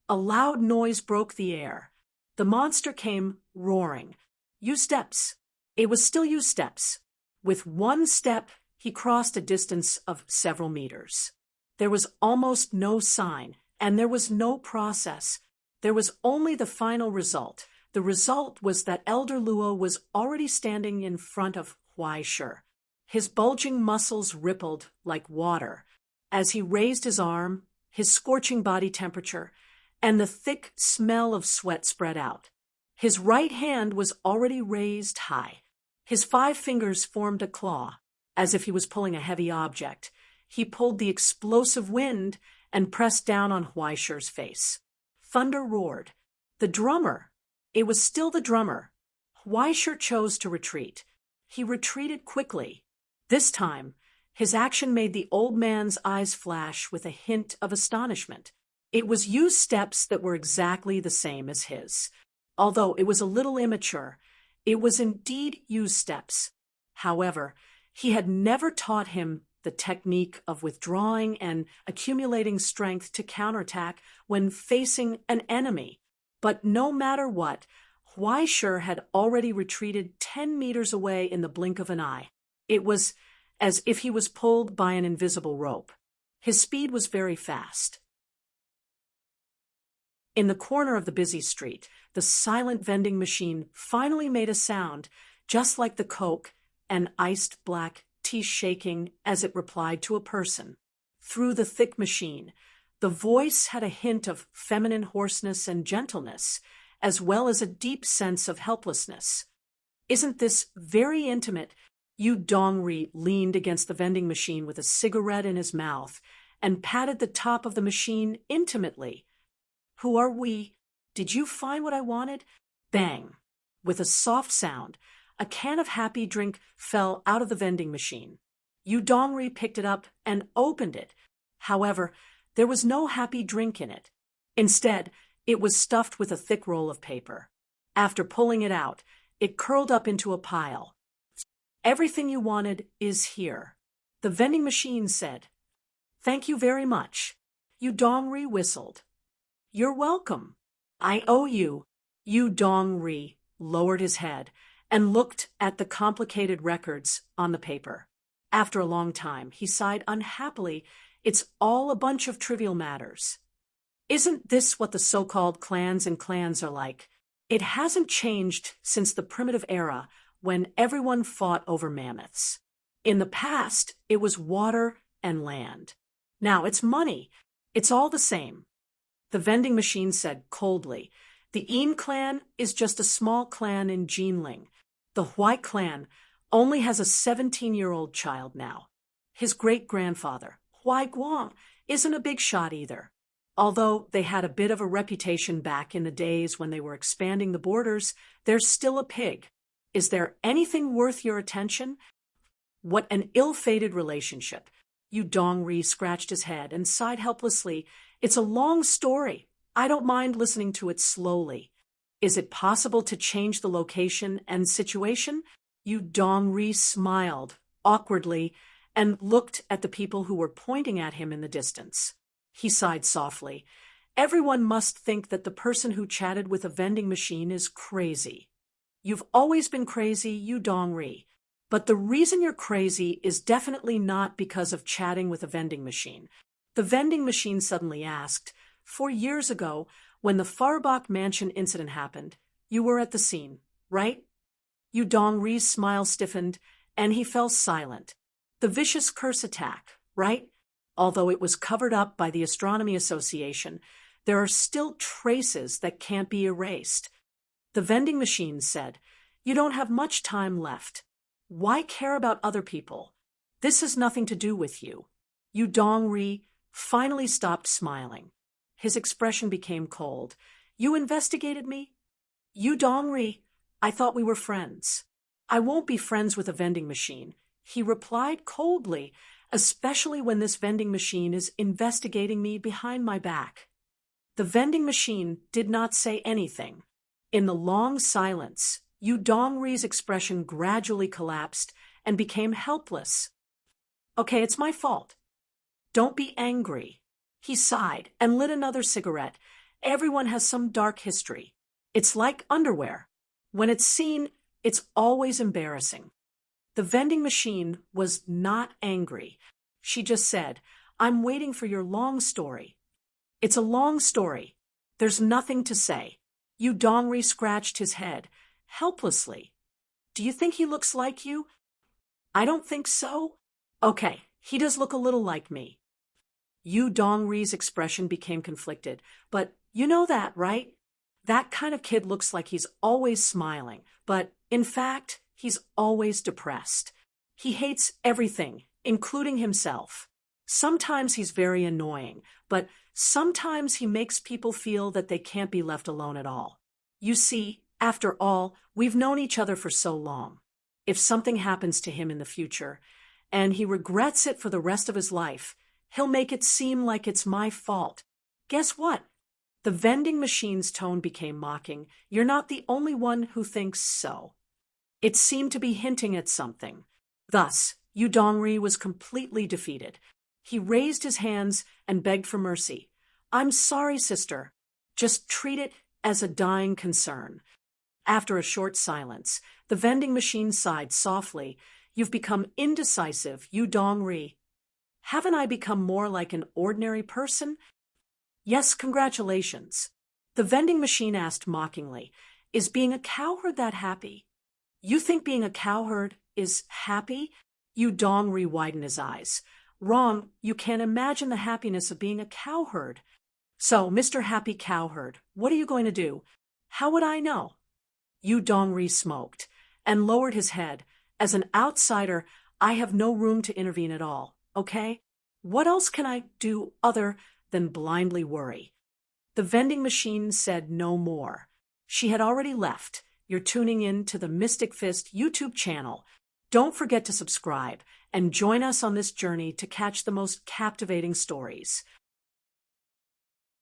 A loud noise broke the air. The monster came roaring. U-steps. It was still U-steps. With one step, he crossed a distance of several meters. There was almost no sign, and there was no process. There was only the final result. The result was that Elder Luo was already standing in front of Huaishir. His bulging muscles rippled like water as he raised his arm, his scorching body temperature, and the thick smell of sweat spread out. His right hand was already raised high. His 5 fingers formed a claw, as if he was pulling a heavy object. He pulled the explosive wind and pressed down on Huaisher's face. Thunder roared. The drummer! It was still the drummer. Huaisher chose to retreat. He retreated quickly. This time, his action made the old man's eyes flash with a hint of astonishment. It was Yu's steps that were exactly the same as his. Although it was a little immature, it was indeed Yu's steps. However, he had never taught him the technique of withdrawing and accumulating strength to counterattack when facing an enemy. But no matter what, Huaisher had already retreated 10 meters away in the blink of an eye. It was as if he was pulled by an invisible rope. His speed was very fast. In the corner of the busy street, the silent vending machine finally made a sound, just like the Coke and iced black tea shaking as it replied to a person. Through the thick machine, the voice had a hint of feminine hoarseness and gentleness, as well as a deep sense of helplessness. "Isn't this very intimate?" Yu Dongri leaned against the vending machine with a cigarette in his mouth and patted the top of the machine intimately. "Who are we? Did you find what I wanted?" Bang! With a soft sound, a can of happy drink fell out of the vending machine. Yu Dongri picked it up and opened it. However, there was no happy drink in it. Instead, it was stuffed with a thick roll of paper. After pulling it out, it curled up into a pile. "Everything you wanted is here," the vending machine said. "Thank you very much." Yu Dongri whistled. "You're welcome. I owe you." Yu Dongri lowered his head and looked at the complicated records on the paper. After a long time, he sighed unhappily. "It's all a bunch of trivial matters." Isn't this what the so-called clans and clans are like? It hasn't changed since the primitive era when everyone fought over mammoths. In the past, it was water and land. Now it's money. It's all the same. The vending machine said coldly, "The Yin clan is just a small clan in Jinling. The Hui clan only has a 17-year-old child now. His great-grandfather, Hui Guang, isn't a big shot either. Although they had a bit of a reputation back in the days when they were expanding the borders, they're still a pig. Is there anything worth your attention?" What an ill-fated relationship. Yu Dongri scratched his head and sighed helplessly. "It's a long story. I don't mind listening to it slowly. Is it possible to change the location and situation?" Yu Dongri smiled awkwardly and looked at the people who were pointing at him in the distance. He sighed softly. "Everyone must think that the person who chatted with a vending machine is crazy. You've always been crazy, Yu Dongri. But the reason you're crazy is definitely not because of chatting with a vending machine." The vending machine suddenly asked, 4 years ago, when the Farbach Mansion incident happened, you were at the scene, right?" Yu Dongri's smile stiffened, and he fell silent. "The vicious curse attack, right? Although it was covered up by the Astronomy Association, there are still traces that can't be erased." The vending machine said, "You don't have much time left. Why care about other people? This has nothing to do with you." Yu Dongri finally stopped smiling. His expression became cold. "You investigated me?" "Yu Dongri, I thought we were friends." "I won't be friends with a vending machine," he replied coldly, "especially when this vending machine is investigating me behind my back." The vending machine did not say anything. In the long silence, Yu Dongri's expression gradually collapsed and became helpless. "Okay, it's my fault. Don't be angry." He sighed and lit another cigarette. "Everyone has some dark history. It's like underwear. When it's seen, it's always embarrassing." The vending machine was not angry. She just said, "I'm waiting for your long story." "It's a long story. There's nothing to say." Yu Dongri scratched his head, helplessly. "Do you think he looks like you?" "I don't think so." "Okay, he does look a little like me." Yu Dongri's expression became conflicted. "But you know that, right? That kind of kid looks like he's always smiling, but in fact, He's always depressed. He hates everything, including himself. Sometimes he's very annoying, but sometimes he makes people feel that they can't be left alone at all. You see, after all, we've known each other for so long. If something happens to him in the future, and he regrets it for the rest of his life, he'll make it seem like it's my fault. Guess what? The vending machine's tone became mocking. You're not the only one who thinks so. It seemed to be hinting at something. Thus, Yu Dongri was completely defeated. He raised his hands and begged for mercy. I'm sorry, sister. Just treat it as a dying concern. After a short silence, the vending machine sighed softly. You've become indecisive, Yu Dongri. Haven't I become more like an ordinary person? Yes, congratulations. The vending machine asked mockingly, is being a cowherd that happy? You think being a cowherd is happy? Yu Dongri widened his eyes. Wrong, you can't imagine the happiness of being a cowherd. So, Mr. Happy Cowherd, what are you going to do? How would I know? Yu Dongri smoked and lowered his head. As an outsider, I have no room to intervene at all, okay? What else can I do other than blindly worry? The vending machine said no more. She had already left. You're tuning in to the Mystic Fist YouTube channel. Don't forget to subscribe and join us on this journey to catch the most captivating stories.